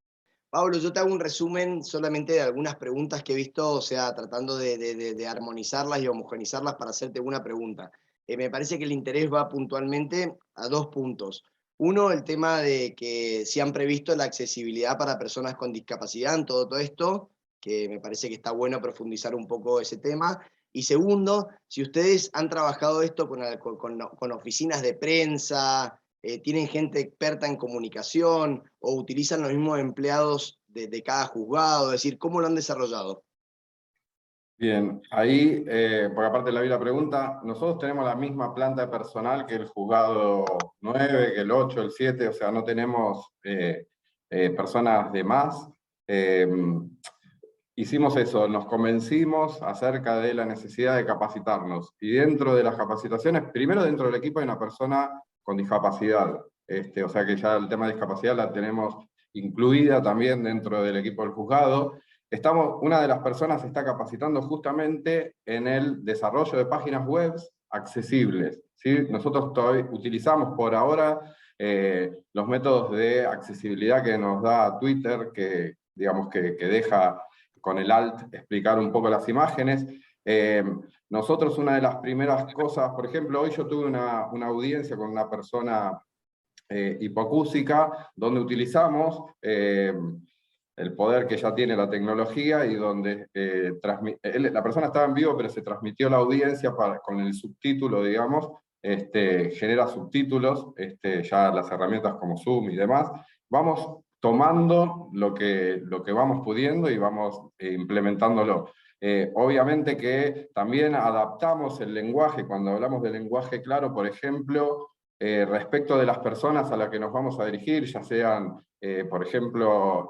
Pablo, yo te hago un resumen solamente de algunas preguntas que he visto, o sea, tratando de armonizarlas y homogeneizarlas para hacerte una pregunta. Me parece que el interés va puntualmente a 2 puntos. Uno, el tema de que si han previsto la accesibilidad para personas con discapacidad en todo esto, que me parece que está bueno profundizar un poco ese tema. Y segundo, si ustedes han trabajado esto con oficinas de prensa, tienen gente experta en comunicación, o utilizan los mismos empleados de cada juzgado, es decir, ¿cómo lo han desarrollado? Bien, ahí, porque aparte la vi la pregunta, nosotros tenemos la misma planta de personal que el juzgado 9, que el 8, el 7, o sea, no tenemos personas de más. Hicimos eso, nos convencimos acerca de la necesidad de capacitarnos, y dentro de las capacitaciones, primero dentro del equipo hay una persona con discapacidad, o sea que ya el tema de discapacidad la tenemos incluida también dentro del equipo del juzgado. Una de las personas se está capacitando justamente en el desarrollo de páginas web accesibles, ¿sí? Nosotros utilizamos por ahora los métodos de accesibilidad que nos da Twitter, que digamos que deja con el alt explicar un poco las imágenes. Nosotros, una de las primeras cosas, por ejemplo, hoy yo tuve una audiencia con una persona hipacúsica, donde utilizamos el poder que ya tiene la tecnología, y donde la persona estaba en vivo, pero se transmitió la audiencia con el subtítulo, digamos, genera subtítulos, ya las herramientas como Zoom y demás. Vamos tomando lo que vamos pudiendo y vamos implementándolo. Obviamente que también adaptamos el lenguaje, cuando hablamos de lenguaje claro, por ejemplo, respecto de las personas a las que nos vamos a dirigir, ya sean, por ejemplo,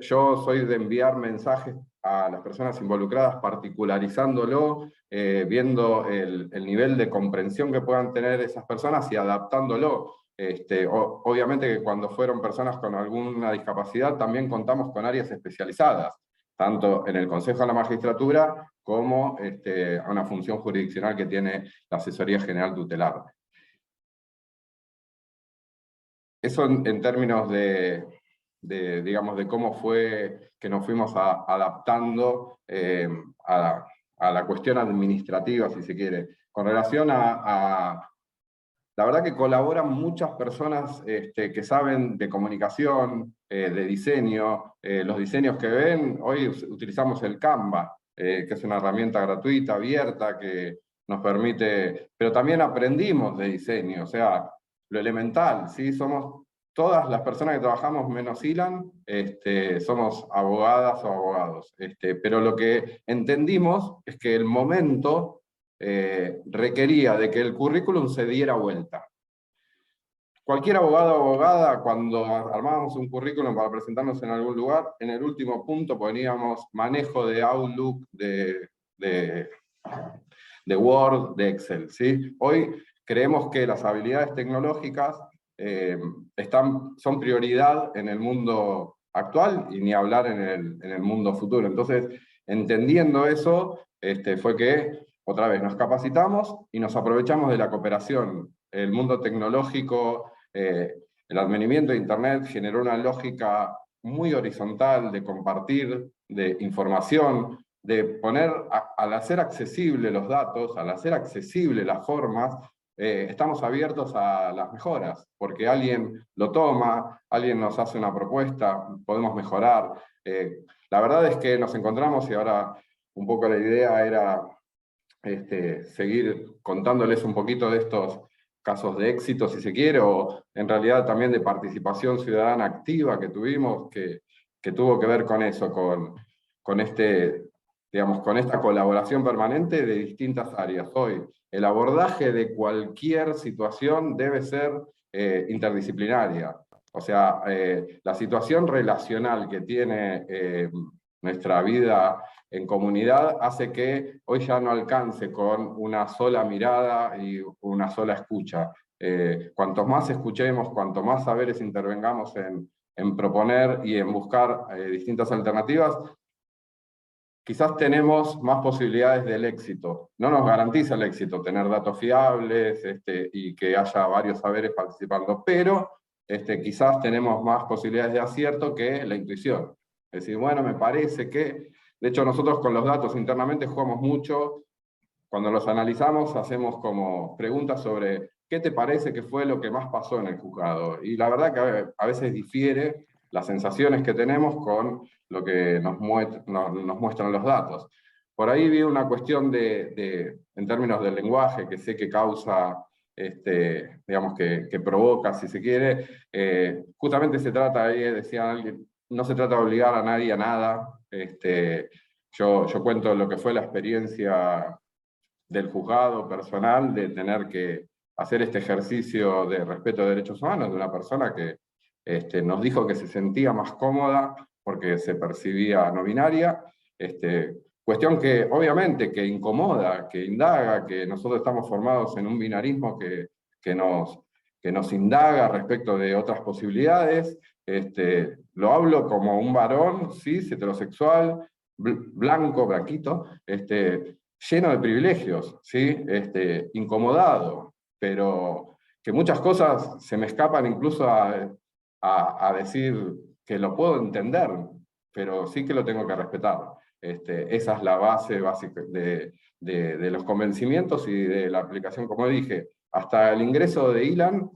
yo soy de enviar mensajes a las personas involucradas, particularizándolo, viendo el nivel de comprensión que puedan tener esas personas y adaptándolo. Obviamente que cuando fueron personas con alguna discapacidad, también contamos con áreas especializadas, tanto en el Consejo de la Magistratura como a una función jurisdiccional que tiene la Asesoría General Tutelar. Eso en términos digamos, de cómo fue que nos fuimos adaptando a la cuestión administrativa, si se quiere. Con relación la verdad que colaboran muchas personas que saben de comunicación, de diseño. Los diseños que ven, hoy utilizamos el Canva, que es una herramienta gratuita, abierta, que nos permite, pero también aprendimos de diseño, o sea, lo elemental, ¿sí? Somos todas las personas que trabajamos menos Ilan, somos abogadas o abogados, pero lo que entendimos es que el momento requería de que el currículum se diera vuelta. Cualquier abogado o abogada, cuando armábamos un currículum para presentarnos en algún lugar, en el último punto poníamos manejo de Outlook, de de Word, de Excel, ¿sí? Hoy creemos que las habilidades tecnológicas son prioridad en el mundo actual y ni hablar en el mundo futuro. Entonces, entendiendo eso, fue que otra vez nos capacitamos y nos aprovechamos de la cooperación. El mundo tecnológico, el advenimiento de Internet generó una lógica muy horizontal de compartir, de información, de poner, al hacer accesible los datos, al hacer accesible las formas, estamos abiertos a las mejoras, porque alguien lo toma, alguien nos hace una propuesta, podemos mejorar. La verdad es que nos encontramos, y ahora un poco la idea era seguir contándoles un poquito de estos casos de éxito, si se quiere, o en realidad también de participación ciudadana activa que tuvimos, que tuvo que ver con eso, con esta colaboración permanente de distintas áreas. Hoy, el abordaje de cualquier situación debe ser interdisciplinaria. O sea, la situación relacional que tiene nuestra vida en comunidad hace que hoy ya no alcance con una sola mirada y una sola escucha. Cuanto más escuchemos, cuanto más saberes intervengamos en proponer y en buscar distintas alternativas, quizás tenemos más posibilidades del éxito. No nos garantiza el éxito tener datos fiables y que haya varios saberes participando, pero quizás tenemos más posibilidades de acierto que la intuición. Es decir, bueno, me parece que... De hecho, nosotros con los datos internamente jugamos mucho. Cuando los analizamos, hacemos como preguntas sobre ¿qué te parece que fue lo que más pasó en el juzgado? Y la verdad que a veces difiere las sensaciones que tenemos con lo que nos muestran los datos. Por ahí vi una cuestión en términos del lenguaje, que sé que causa, digamos que provoca, si se quiere. Justamente se trata, ahí decía alguien, no se trata de obligar a nadie a nada. Yo cuento lo que fue la experiencia del juzgado personal, de tener que hacer este ejercicio de respeto de derechos humanos de una persona que nos dijo que se sentía más cómoda porque se percibía no binaria, cuestión que obviamente que incomoda, que indaga, que nosotros estamos formados en un binarismo que nos indaga respecto de otras posibilidades. Lo hablo como un varón, cis, heterosexual, blanquito, lleno de privilegios, ¿sí? Incomodado, pero que muchas cosas se me escapan incluso a decir que lo puedo entender, pero sí que lo tengo que respetar. Esa es la base básica de los convencimientos y de la aplicación, como dije. Hasta el ingreso de Ilan,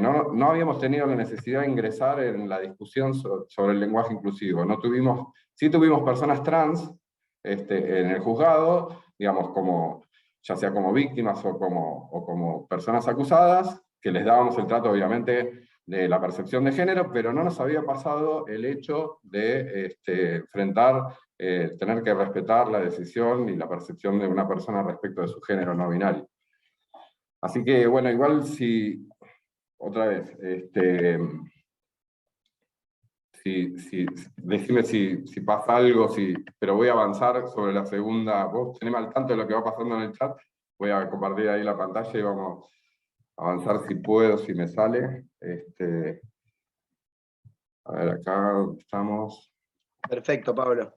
no habíamos tenido la necesidad de ingresar en la discusión sobre el lenguaje inclusivo. Sí tuvimos personas trans en el juzgado, digamos, ya sea como víctimas o como personas acusadas, que les dábamos el trato, obviamente, de la percepción de género, pero no nos había pasado el hecho de enfrentar, tener que respetar la decisión y la percepción de una persona respecto de su género no binario. Así que, bueno, igual si, otra vez, decime si pasa algo, pero voy a avanzar sobre la segunda. Vos tenés al tanto de lo que va pasando en el chat, voy a compartir ahí la pantalla y vamos a avanzar si puedo, si me sale. A ver, acá estamos. Perfecto, Pablo.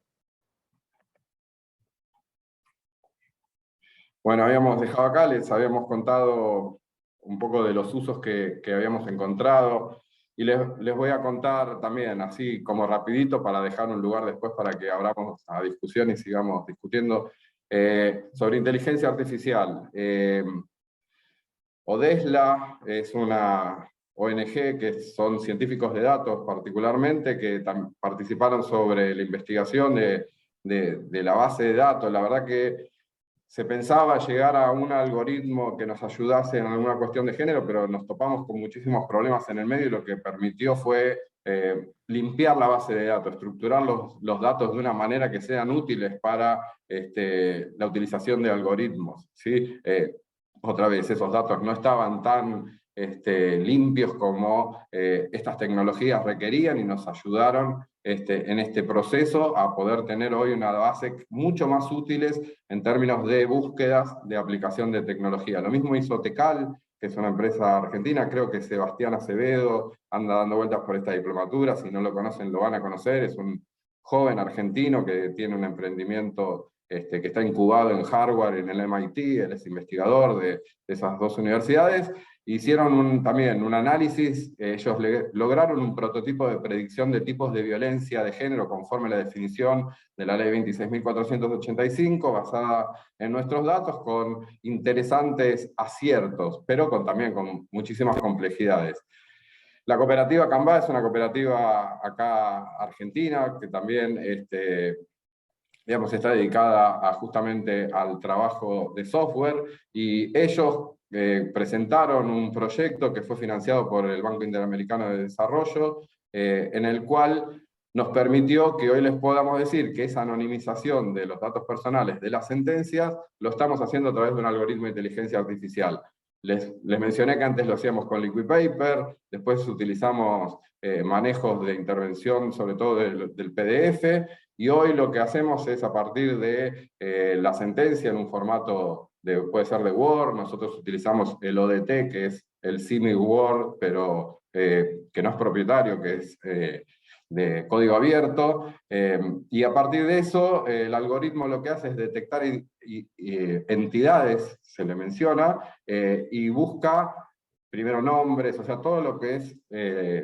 Bueno, habíamos dejado acá, les habíamos contado un poco de los usos que habíamos encontrado, y les voy a contar también, así como rapidito, para dejar un lugar después para que abramos a discusión y sigamos discutiendo, sobre inteligencia artificial. ODESLA es una ONG que son científicos de datos particularmente, que participaron sobre la investigación de la base de datos. La verdad que se pensaba llegar a un algoritmo que nos ayudase en alguna cuestión de género, pero nos topamos con muchísimos problemas en el medio, y lo que permitió fue limpiar la base de datos, estructurar los datos de una manera que sean útiles para la utilización de algoritmos, ¿sí? Otra vez, esos datos no estaban tan limpios como estas tecnologías requerían, y nos ayudaron en este proceso a poder tener hoy una base mucho más útiles en términos de búsquedas de aplicación de tecnología. Lo mismo hizo Tecal, que es una empresa argentina, creo que Sebastián Acevedo anda dando vueltas por esta diplomatura, si no lo conocen lo van a conocer, es un joven argentino que tiene un emprendimiento que está incubado en Harvard, en el MIT, él es investigador de esas dos universidades. Hicieron también un análisis, ellos lograron un prototipo de predicción de tipos de violencia de género conforme a la definición de la ley 26.485, basada en nuestros datos, con interesantes aciertos, pero también con muchísimas complejidades. La cooperativa Canva es una cooperativa acá argentina, que también digamos, está dedicada justamente al trabajo de software, y ellos presentaron un proyecto que fue financiado por el Banco Interamericano de Desarrollo, en el cual nos permitió que hoy les podamos decir que esa anonimización de los datos personales de las sentencias lo estamos haciendo a través de un algoritmo de inteligencia artificial. Les mencioné que antes lo hacíamos con Liquid Paper, después utilizamos manejos de intervención, sobre todo del PDF, y hoy lo que hacemos es, a partir de la sentencia en un formato, puede ser de Word, nosotros utilizamos el ODT, que es el Simi Word, pero que no es propietario, que es de código abierto, y a partir de eso el algoritmo lo que hace es detectar entidades, se le menciona, y busca primero nombres, o sea, todo lo que es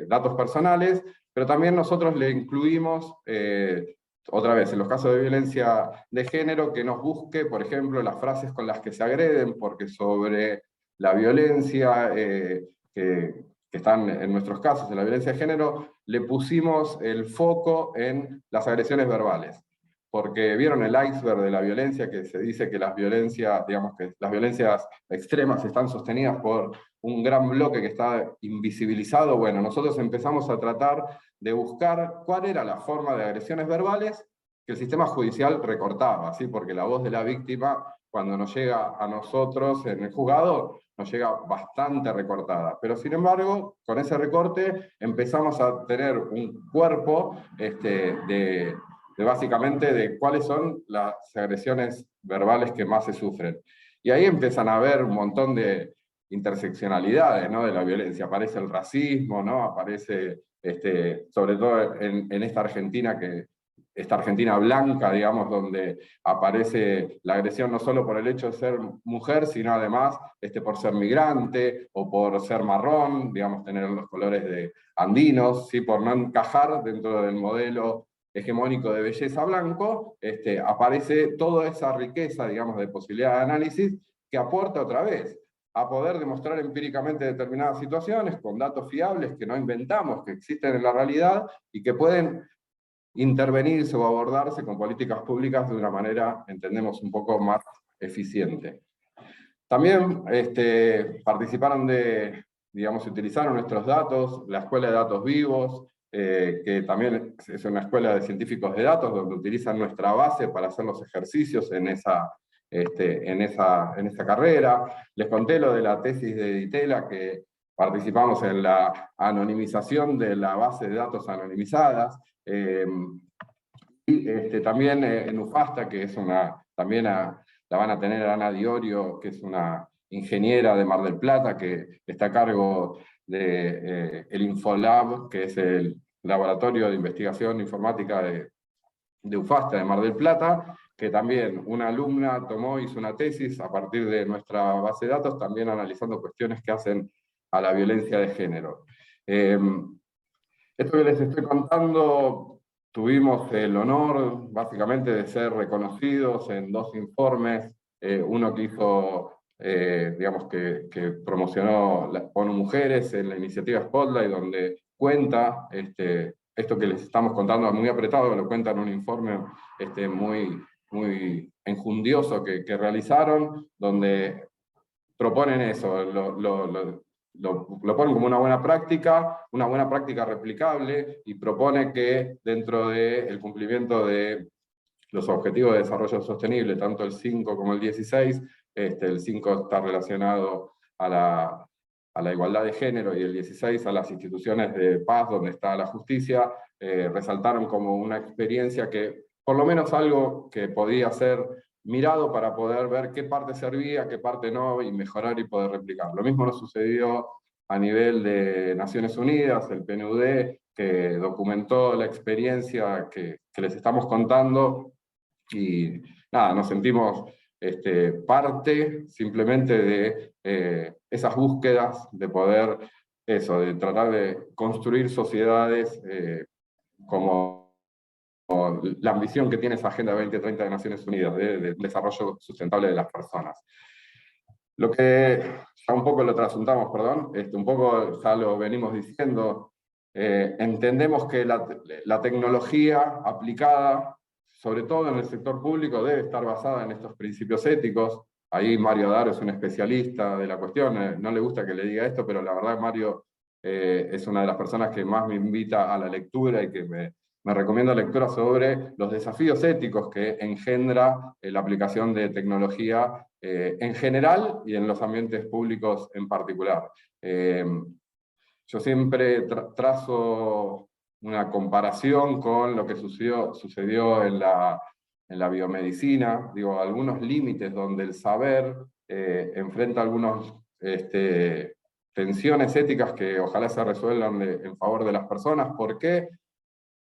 datos personales, pero también nosotros le incluimos, otra vez, en los casos de violencia de género, que nos busque, por ejemplo, las frases con las que se agreden, porque sobre la violencia que están en nuestros casos, en la violencia de género, le pusimos el foco en las agresiones verbales. Porque vieron el iceberg de la violencia, que se dice que las violencias, digamos que las violencias extremas están sostenidas por un gran bloque que está invisibilizado. Bueno, nosotros empezamos a tratar de buscar cuál era la forma de agresiones verbales que el sistema judicial recortaba, ¿sí? Porque la voz de la víctima, cuando nos llega a nosotros en el juzgado, nos llega bastante recortada. Pero sin embargo, con ese recorte empezamos a tener un cuerpo básicamente de cuáles son las agresiones verbales que más se sufren. Y ahí empiezan a haber un montón de interseccionalidades, ¿no? De la violencia. Aparece el racismo, ¿no? Aparece, sobre todo en esta Argentina blanca, digamos, donde aparece la agresión no solo por el hecho de ser mujer, sino además por ser migrante o por ser marrón, digamos, tener los colores de andinos, ¿sí? Por no encajar dentro del modelo hegemónico de belleza blanco, aparece toda esa riqueza, digamos, de posibilidad de análisis que aporta otra vez a poder demostrar empíricamente determinadas situaciones con datos fiables que no inventamos, que existen en la realidad y que pueden intervenirse o abordarse con políticas públicas de una manera, entendemos, un poco más eficiente. También participaron digamos, utilizaron nuestros datos, la Escuela de Datos Vivos, que también es una escuela de científicos de datos, donde utilizan nuestra base para hacer los ejercicios en esa carrera. Les conté lo de la tesis de Ditela, que participamos en la anonimización de la base de datos anonimizadas, y también en UFASTA, que es también la van a tener Ana Diorio, que es una ingeniera de Mar del Plata, que está a cargo de el Infolab, que es el laboratorio de investigación informática de UFASTA de Mar del Plata, que también una alumna hizo una tesis a partir de nuestra base de datos, también analizando cuestiones que hacen a la violencia de género. Esto que les estoy contando, tuvimos el honor, básicamente, de ser reconocidos en dos informes, uno que hizo, digamos, que promocionó ONU Mujeres en la iniciativa Spotlight, donde cuenta, esto que les estamos contando muy apretado, lo cuenta en un informe muy enjundioso que realizaron, donde proponen eso, lo ponen como una buena práctica replicable, y propone que dentro del cumplimiento de los Objetivos de Desarrollo Sostenible, tanto el 5 como el 16, el 5 está relacionado a a la igualdad de género, y el 16 a las instituciones de paz, donde está la justicia, resaltaron como una experiencia que, por lo menos algo que podía ser mirado para poder ver qué parte servía, qué parte no, y mejorar y poder replicar. Lo mismo nos sucedió a nivel de Naciones Unidas, el PNUD, que documentó la experiencia que les estamos contando, y nada, nos sentimos parte simplemente de esas búsquedas de poder, eso, de tratar de construir sociedades como la ambición que tiene esa Agenda 2030 de Naciones Unidas, de desarrollo sustentable de las personas. Lo que ya un poco lo trasuntamos, perdón, un poco ya lo venimos diciendo, entendemos que la tecnología aplicada, sobre todo en el sector público, debe estar basada en estos principios éticos. Ahí Mario Daro es un especialista de la cuestión, no le gusta que le diga esto, pero la verdad Mario es una de las personas que más me invita a la lectura y que me recomienda lectura sobre los desafíos éticos que engendra la aplicación de tecnología en general y en los ambientes públicos en particular. Yo siempre trazo una comparación con lo que sucedió en la biomedicina, digo, algunos límites donde el saber enfrenta algunas tensiones éticas que ojalá se resuelvan en favor de las personas. ¿Por qué?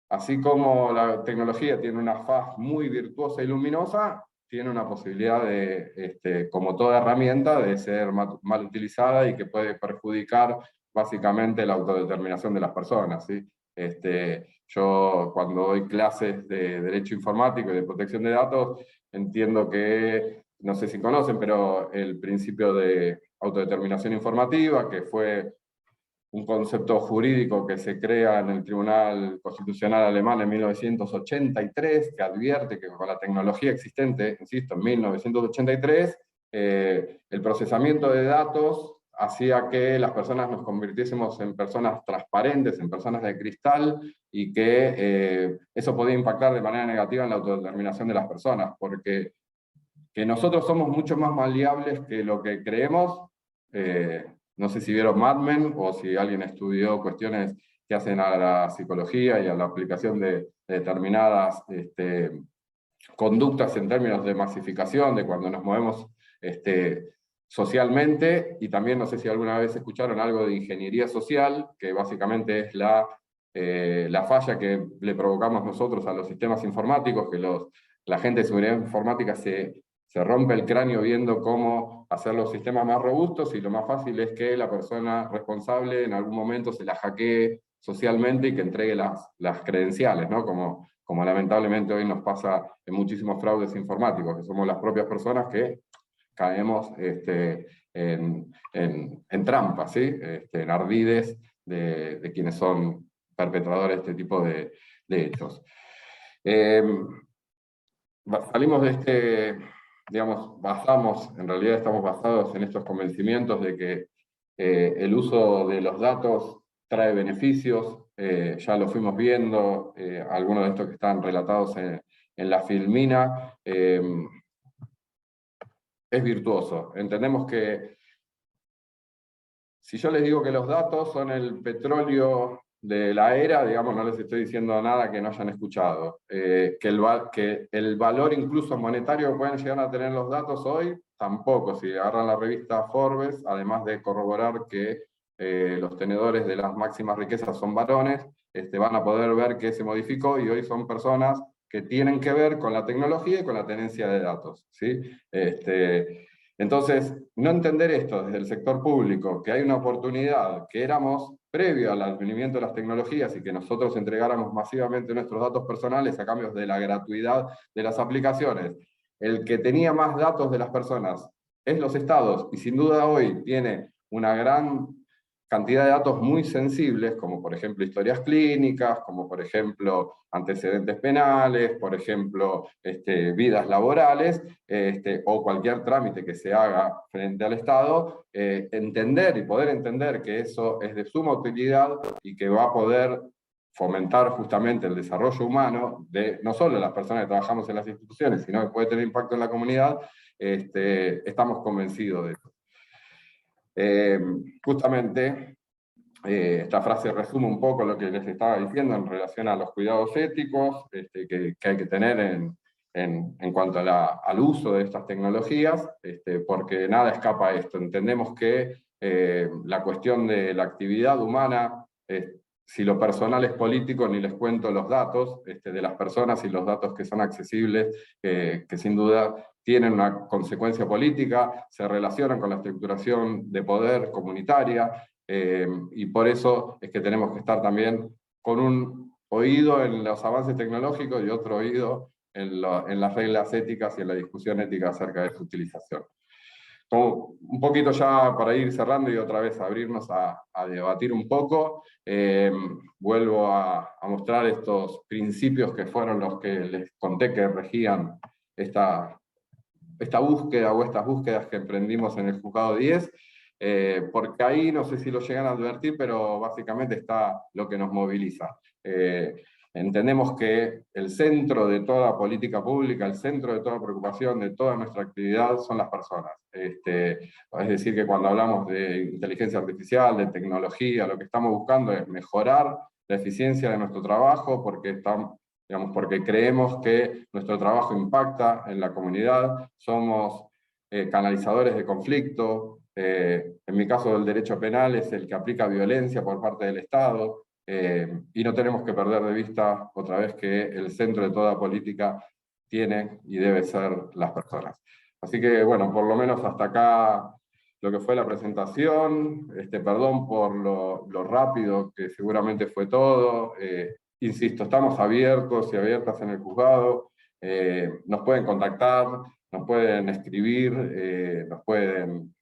Así como la tecnología tiene una faz muy virtuosa y luminosa, tiene una posibilidad de, como toda herramienta, de ser mal utilizada y que puede perjudicar básicamente la autodeterminación de las personas, ¿sí? Yo cuando doy clases de Derecho Informático y de Protección de Datos, entiendo que, no sé si conocen, pero el principio de autodeterminación informativa, que fue un concepto jurídico que se crea en el Tribunal Constitucional Alemán en 1983, que advierte que con la tecnología existente, insisto, en 1983, el procesamiento de datos hacía que las personas nos convirtiésemos en personas transparentes, en personas de cristal, y que eso podía impactar de manera negativa en la autodeterminación de las personas, porque que nosotros somos mucho más maleables que lo que creemos. No sé si vieron Mad Men o si alguien estudió cuestiones que hacen a la psicología y a la aplicación de determinadas conductas en términos de masificación, de cuando nos movemos socialmente, y también no sé si alguna vez escucharon algo de ingeniería social, que básicamente es la falla que le provocamos nosotros a los sistemas informáticos, que la gente de seguridad informática se rompe el cráneo viendo cómo hacer los sistemas más robustos, y lo más fácil es que la persona responsable en algún momento se la hackee socialmente y que entregue las credenciales, ¿no? Como lamentablemente hoy nos pasa en muchísimos fraudes informáticos, que somos las propias personas que caemos en trampas, ¿sí? En ardides de quienes son perpetradores de este tipo de hechos. Salimos de digamos, en realidad estamos basados en estos convencimientos de que el uso de los datos trae beneficios, ya lo fuimos viendo, algunos de estos que están relatados en la filmina, es virtuoso. Entendemos que si yo les digo que los datos son el petróleo de la era, digamos, no les estoy diciendo nada que no hayan escuchado. Que el valor incluso monetario que pueden llegar a tener los datos hoy, tampoco. Si agarran la revista Forbes, además de corroborar que los tenedores de las máximas riquezas son varones, van a poder ver que se modificó y hoy son personas que tienen que ver con la tecnología y con la tenencia de datos, ¿sí? Entonces, no entender esto desde el sector público, que hay una oportunidad, que éramos previo al advenimiento de las tecnologías y que nosotros entregáramos masivamente nuestros datos personales a cambio de la gratuidad de las aplicaciones. El que tenía más datos de las personas es los estados, y sin duda hoy tiene una gran cantidad de datos muy sensibles, como por ejemplo historias clínicas, como por ejemplo antecedentes penales, por ejemplo vidas laborales, o cualquier trámite que se haga frente al Estado, entender y poder entender que eso es de suma utilidad y que va a poder fomentar justamente el desarrollo humano de no solo las personas que trabajamos en las instituciones, sino que puede tener impacto en la comunidad, estamos convencidos de eso. Justamente, esta frase resume un poco lo que les estaba diciendo en relación a los cuidados éticos que hay que tener en cuanto al uso de estas tecnologías, porque nada escapa a esto. Entendemos que la cuestión de la actividad humana, si lo personal es político, ni les cuento los datos de las personas y los datos que son accesibles, que sin duda tienen una consecuencia política, se relacionan con la estructuración de poder comunitaria, y por eso es que tenemos que estar también con un oído en los avances tecnológicos y otro oído en las reglas éticas y en la discusión ética acerca de su utilización. Como un poquito ya para ir cerrando y otra vez abrirnos a debatir un poco, vuelvo a mostrar estos principios que fueron los que les conté que regían esta búsqueda o estas búsquedas que emprendimos en el Juzgado 10, porque ahí no sé si lo llegan a advertir, pero básicamente está lo que nos moviliza. Entendemos que el centro de toda política pública, el centro de toda preocupación, de toda nuestra actividad son las personas. Es decir, que cuando hablamos de inteligencia artificial, de tecnología, lo que estamos buscando es mejorar la eficiencia de nuestro trabajo, porque porque creemos que nuestro trabajo impacta en la comunidad, somos canalizadores de conflicto, en mi caso el derecho penal es el que aplica violencia por parte del Estado, y no tenemos que perder de vista otra vez que el centro de toda política tiene y debe ser las personas. Así que bueno, por lo menos hasta acá lo que fue la presentación, perdón por lo rápido que seguramente fue todo, insisto, estamos abiertos y abiertas en el juzgado, nos pueden contactar, nos pueden escribir, nos pueden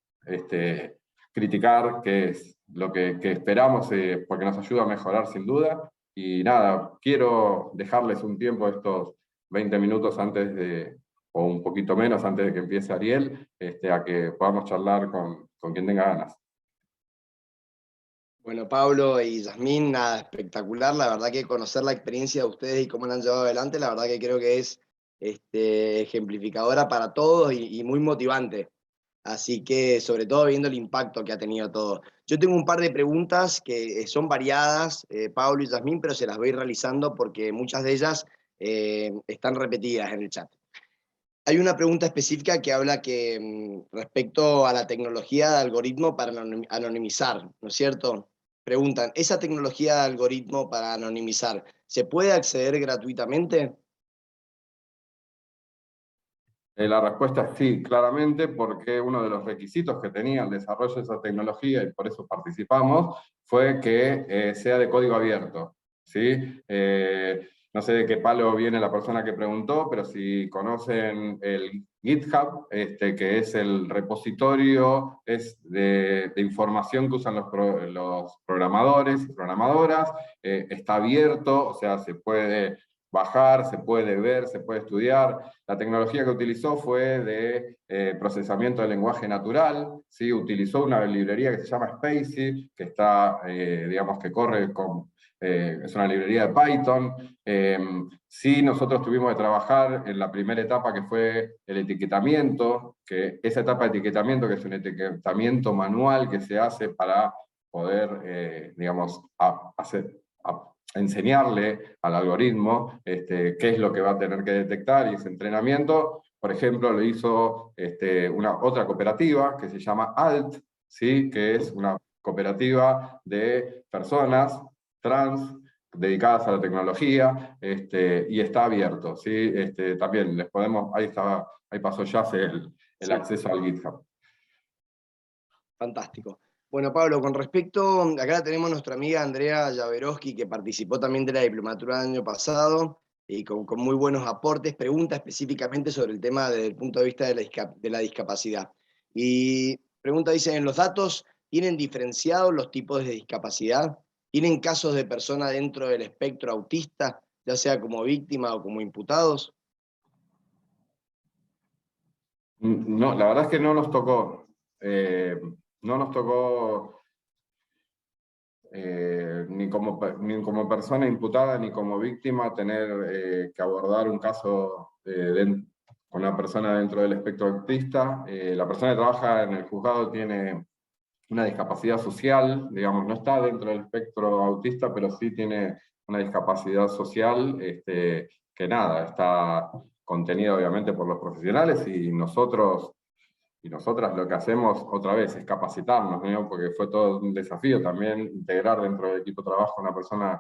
criticar, que es lo que esperamos, porque nos ayuda a mejorar sin duda. Y nada, quiero dejarles un tiempo, estos 20 minutos antes o un poquito menos antes de que empiece Ariel, a que podamos charlar con quien tenga ganas. Bueno, Pablo y Yasmín, nada, espectacular. La verdad que conocer la experiencia de ustedes y cómo la han llevado adelante, la verdad que creo que es ejemplificadora para todos y muy motivante. Así que, sobre todo, viendo el impacto que ha tenido todo. Yo tengo un par de preguntas que son variadas, Pablo y Yasmín, pero se las voy realizando porque muchas de ellas están repetidas en el chat. Hay una pregunta específica que habla respecto a la tecnología de algoritmo para anonimizar, ¿no es cierto? Preguntan, ¿esa tecnología de algoritmo para anonimizar se puede acceder gratuitamente? La respuesta es sí, claramente, porque uno de los requisitos que tenía el desarrollo de esa tecnología, y por eso participamos, fue que sea de código abierto, ¿sí? No sé de qué palo viene la persona que preguntó, pero si conocen el GitHub, que es el repositorio de información que usan los programadores y programadoras, está abierto, o sea, se puede bajar, se puede ver, se puede estudiar. La tecnología que utilizó fue de procesamiento de lenguaje natural, ¿sí? Utilizó una librería que se llama Spacy, que está, digamos, que corre es una librería de Python. Sí, nosotros tuvimos que trabajar en la primera etapa que fue el etiquetamiento, que esa etapa de etiquetamiento, que es un etiquetamiento manual que se hace para poder, digamos, enseñarle al algoritmo qué es lo que va a tener que detectar, y ese entrenamiento, por ejemplo, lo hizo otra cooperativa que se llama ALT, ¿sí? Que es una cooperativa de personas trans dedicadas a la tecnología, y está abierto, ¿sí? También les podemos, ahí pasó ya el acceso al GitHub. Fantástico. Bueno, Pablo, con respecto, acá tenemos nuestra amiga Andrea Javerowski, que participó también de la diplomatura del año pasado, y con muy buenos aportes, pregunta específicamente sobre el tema desde el punto de vista de la discapacidad. Y pregunta, dice, ¿en los datos tienen diferenciados los tipos de discapacidad? ¿Tienen casos de personas dentro del espectro autista, ya sea como víctima o como imputados? No, la verdad es que no nos tocó. No nos tocó ni como persona imputada ni como víctima tener que abordar un caso con una persona dentro del espectro autista. La persona que trabaja en el juzgado tiene una discapacidad social, digamos, no está dentro del espectro autista, pero sí tiene una discapacidad social, que nada, está contenida obviamente por los profesionales, y nosotros y nosotras lo que hacemos otra vez es capacitarnos, ¿no? Porque fue todo un desafío también integrar dentro del equipo de trabajo a una persona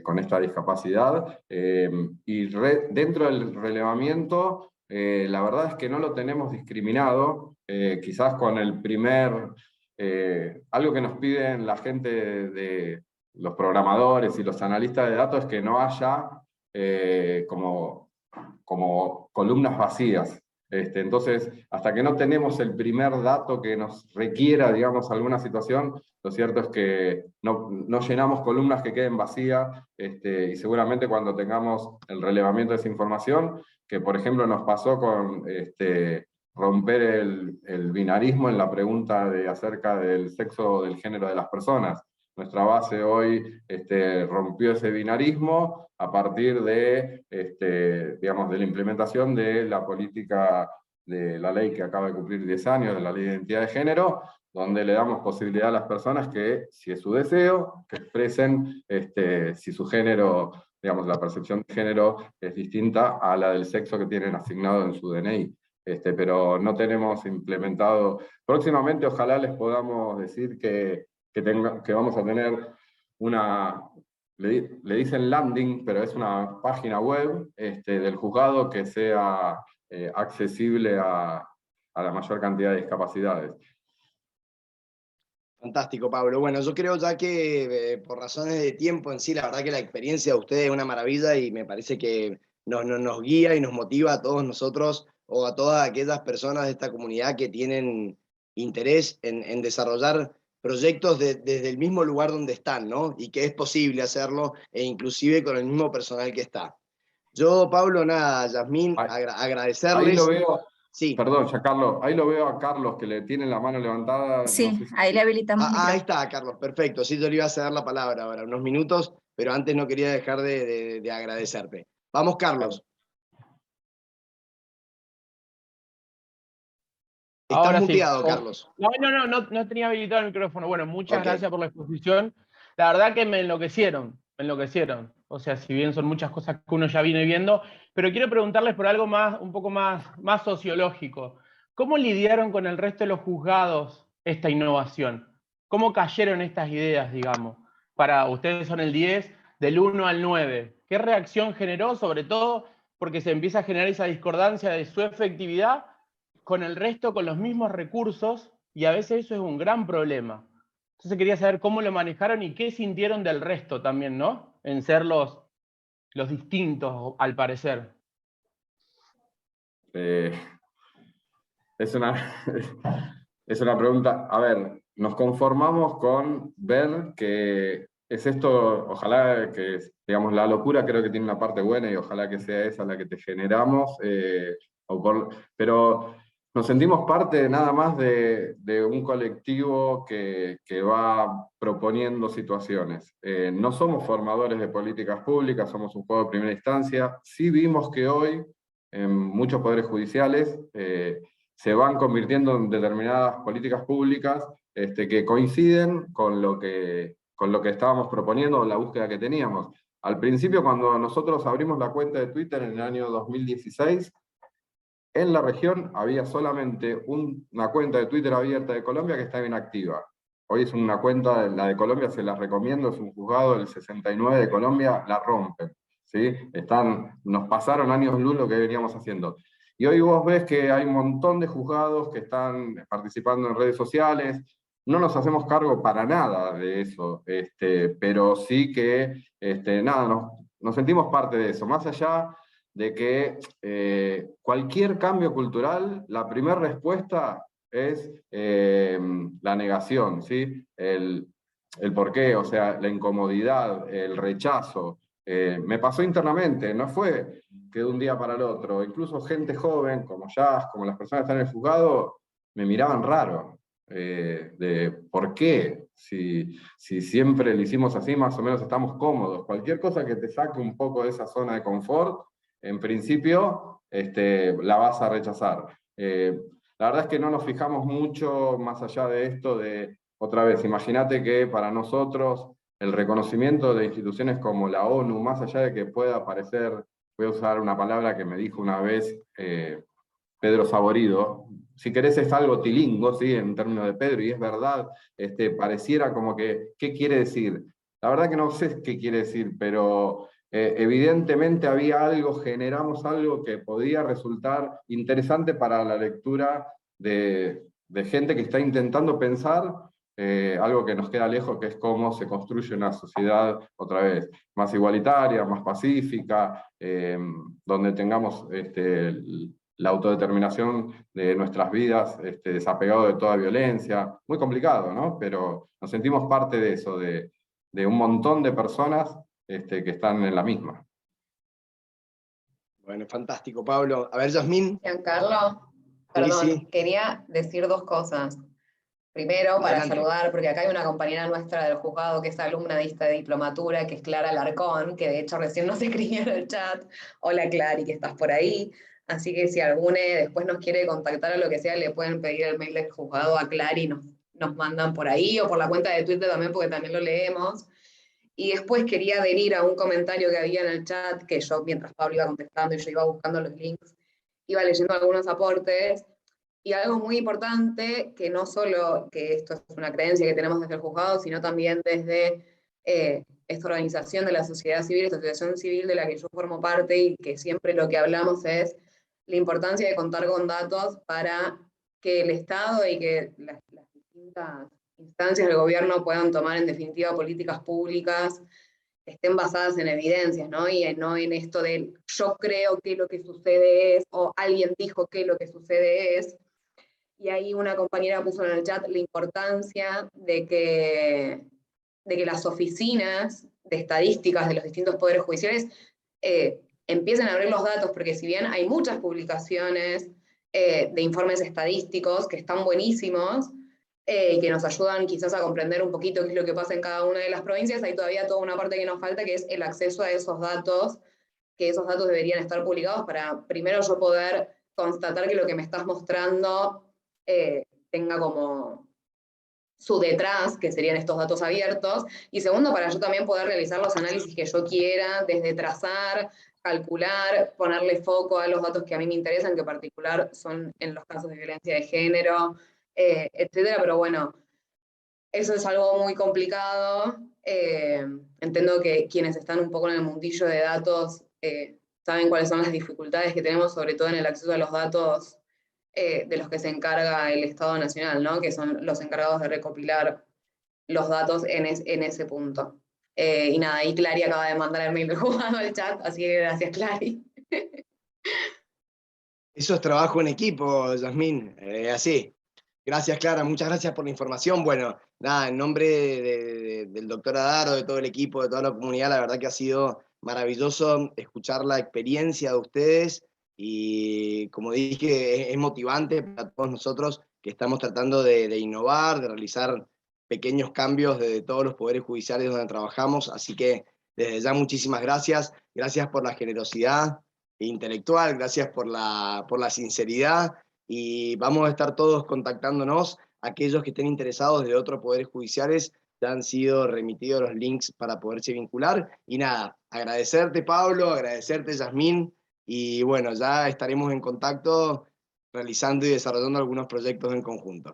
con esta discapacidad. Dentro del relevamiento, la verdad es que no lo tenemos discriminado, quizás con el algo que nos piden la gente de los programadores y los analistas de datos, es que no haya como columnas vacías. Entonces, hasta que no tenemos el primer dato que nos requiera, digamos, alguna situación, lo cierto es que no llenamos columnas que queden vacías, y seguramente cuando tengamos el relevamiento de esa información, que por ejemplo nos pasó con romper el binarismo en la pregunta acerca del sexo o del género de las personas. Nuestra base hoy rompió ese binarismo a partir digamos, de la implementación de la política de la ley que acaba de cumplir 10 años, de la Ley de Identidad de Género, donde le damos posibilidad a las personas que, si es su deseo, que expresen si su género, digamos, la percepción de género es distinta a la del sexo que tienen asignado en su DNI. Pero no tenemos implementado. Próximamente ojalá les podamos decir que vamos a tener le dicen landing, pero es una página web del juzgado que sea accesible a la mayor cantidad de discapacidades. Fantástico, Pablo. Bueno, yo creo ya que por razones de tiempo en sí, la verdad que la experiencia de ustedes es una maravilla y me parece que nos guía y nos motiva a todos nosotros o a todas aquellas personas de esta comunidad que tienen interés en desarrollar proyectos desde el mismo lugar donde están, ¿no? Y que es posible hacerlo, e inclusive con el mismo personal que está. Yo, Pablo, nada, Yasmín, agradecerles. Ahí lo veo. Sí. Perdón, ya Carlos, ahí lo veo a Carlos que le tiene la mano levantada. Sí, no sé si... ahí le habilitamos el Ahí micrófono. está, Carlos, perfecto. Sí, yo le iba a ceder la palabra ahora, unos minutos, pero antes no quería dejar de agradecerte. Vamos, Carlos. Estás Ahora sí. muteado, Carlos. No tenía habilitado el micrófono. Bueno, muchas Ok. gracias por la exposición. La verdad que me enloquecieron. O sea, si bien son muchas cosas que uno ya viene viendo, pero quiero preguntarles por algo un poco más sociológico. ¿Cómo lidiaron con el resto de los juzgados esta innovación? ¿Cómo cayeron estas ideas, digamos? Para ustedes son el 10, del 1 al 9. ¿Qué reacción generó, sobre todo porque se empieza a generar esa discordancia de su efectividad con el resto, con los mismos recursos, y a veces eso es un gran problema? Entonces quería saber cómo lo manejaron y qué sintieron del resto también, ¿no? En ser los distintos, al parecer. Es una pregunta. A ver, nos conformamos con ver que es esto, ojalá que, digamos, la locura creo que tiene una parte buena y ojalá que sea esa la que te generamos, pero nos sentimos parte nada más de un colectivo que va proponiendo situaciones. No somos formadores de políticas públicas, somos un juego de primera instancia. Sí vimos que hoy en muchos poderes judiciales se van convirtiendo en determinadas políticas públicas que coinciden con lo que estábamos proponiendo, la búsqueda que teníamos. Al principio, cuando nosotros abrimos la cuenta de Twitter en el año 2016, en la región había solamente una cuenta de Twitter abierta de Colombia que estaba inactiva. Hoy es una cuenta, la de Colombia se las recomiendo, es un juzgado del 69 de Colombia, la rompen. ¿Sí? Nos pasaron años luz lo que veníamos haciendo. Y hoy vos ves que hay un montón de juzgados que están participando en redes sociales. No nos hacemos cargo para nada de eso, pero sí que nada, nos sentimos parte de eso. Más allá de que cualquier cambio cultural, la primera respuesta es la negación, ¿sí? El porqué, o sea, la incomodidad, el rechazo. Me pasó internamente, no fue que de un día para el otro, incluso gente joven, como Jazz, como las personas que están en el juzgado, me miraban raro, de por qué, si siempre lo hicimos así, más o menos estamos cómodos. Cualquier cosa que te saque un poco de esa zona de confort, en principio la vas a rechazar. la verdad es que no nos fijamos mucho más allá de esto de, otra vez, imagínate que para nosotros el reconocimiento de instituciones como la ONU, más allá de que pueda parecer, voy a usar una palabra que me dijo una vez Pedro Saborido, si querés es algo tilingo, ¿sí? En términos de Pedro, y es verdad, pareciera como que, ¿qué quiere decir? La verdad que no sé qué quiere decir, pero evidentemente había algo, generamos algo que podía resultar interesante para la lectura de gente que está intentando pensar algo que nos queda lejos, que es cómo se construye una sociedad, otra vez, más igualitaria, más pacífica, donde tengamos la autodeterminación de nuestras vidas, desapegado de toda violencia. Muy complicado, ¿no? Pero nos sentimos parte de eso, de un montón de personas que están en la misma. Bueno, fantástico, Pablo. A ver, Yasmín. Giancarlo, Sí, perdón, sí. quería decir dos cosas. Primero, para Adelante. saludar, porque acá hay una compañera nuestra del juzgado que es alumna de esta diplomatura, que es Clara Larcón, que de hecho recién nos escribió en el chat. Hola Clary, que estás por ahí. Así que si alguno después nos quiere contactar o lo que sea, le pueden pedir el mail del juzgado a Clary y nos mandan por ahí, o por la cuenta de Twitter también, porque también lo leemos. Y después quería adherir a un comentario que había en el chat, que yo, mientras Pablo iba contestando y yo iba buscando los links, iba leyendo algunos aportes. Y algo muy importante, que no solo que esto es una creencia que tenemos desde el juzgado, sino también desde esta organización de la sociedad civil, esta asociación civil de la que yo formo parte, y que siempre lo que hablamos es la importancia de contar con datos para que el Estado y que las distintas instancias del gobierno puedan tomar en definitiva políticas públicas que estén basadas en evidencias, ¿no? Y no en esto de yo creo que lo que sucede es, o alguien dijo que lo que sucede es. Y ahí una compañera puso en el chat la importancia de que las oficinas de estadísticas de los distintos poderes judiciales empiecen a abrir los datos, porque si bien hay muchas publicaciones de informes estadísticos que están buenísimos, que nos ayudan quizás a comprender un poquito qué es lo que pasa en cada una de las provincias, hay todavía toda una parte que nos falta, que es el acceso a esos datos, que esos datos deberían estar publicados para primero yo poder constatar que lo que me estás mostrando tenga como su detrás, que serían estos datos abiertos, y segundo, para yo también poder realizar los análisis que yo quiera, desde trazar, calcular, ponerle foco a los datos que a mí me interesan, que en particular son en los casos de violencia de género, etcétera, pero bueno, eso es algo muy complicado. Entiendo que quienes están un poco en el mundillo de datos saben cuáles son las dificultades que tenemos, sobre todo en el acceso a los datos de los que se encarga el Estado Nacional, ¿no? Que son los encargados de recopilar los datos en ese punto. Y nada, ahí Clary acaba de mandar el mail del juzgado al chat, así que gracias, Clary. Eso es trabajo en equipo, Yasmín. Así. Gracias, Clara. Muchas gracias por la información. Bueno, nada, en nombre del doctor Adaro, de todo el equipo, de toda la comunidad, la verdad que ha sido maravilloso escuchar la experiencia de ustedes y, como dije, es motivante para todos nosotros que estamos tratando de innovar, de realizar pequeños cambios de todos los poderes judiciales donde trabajamos. Así que desde ya muchísimas gracias. Gracias por la generosidad intelectual, gracias por la sinceridad, y vamos a estar todos contactándonos. Aquellos que estén interesados de otros poderes judiciales, ya han sido remitidos los links para poderse vincular. Y nada, agradecerte, Pablo, agradecerte, Yasmín, y bueno, ya estaremos en contacto realizando y desarrollando algunos proyectos en conjunto.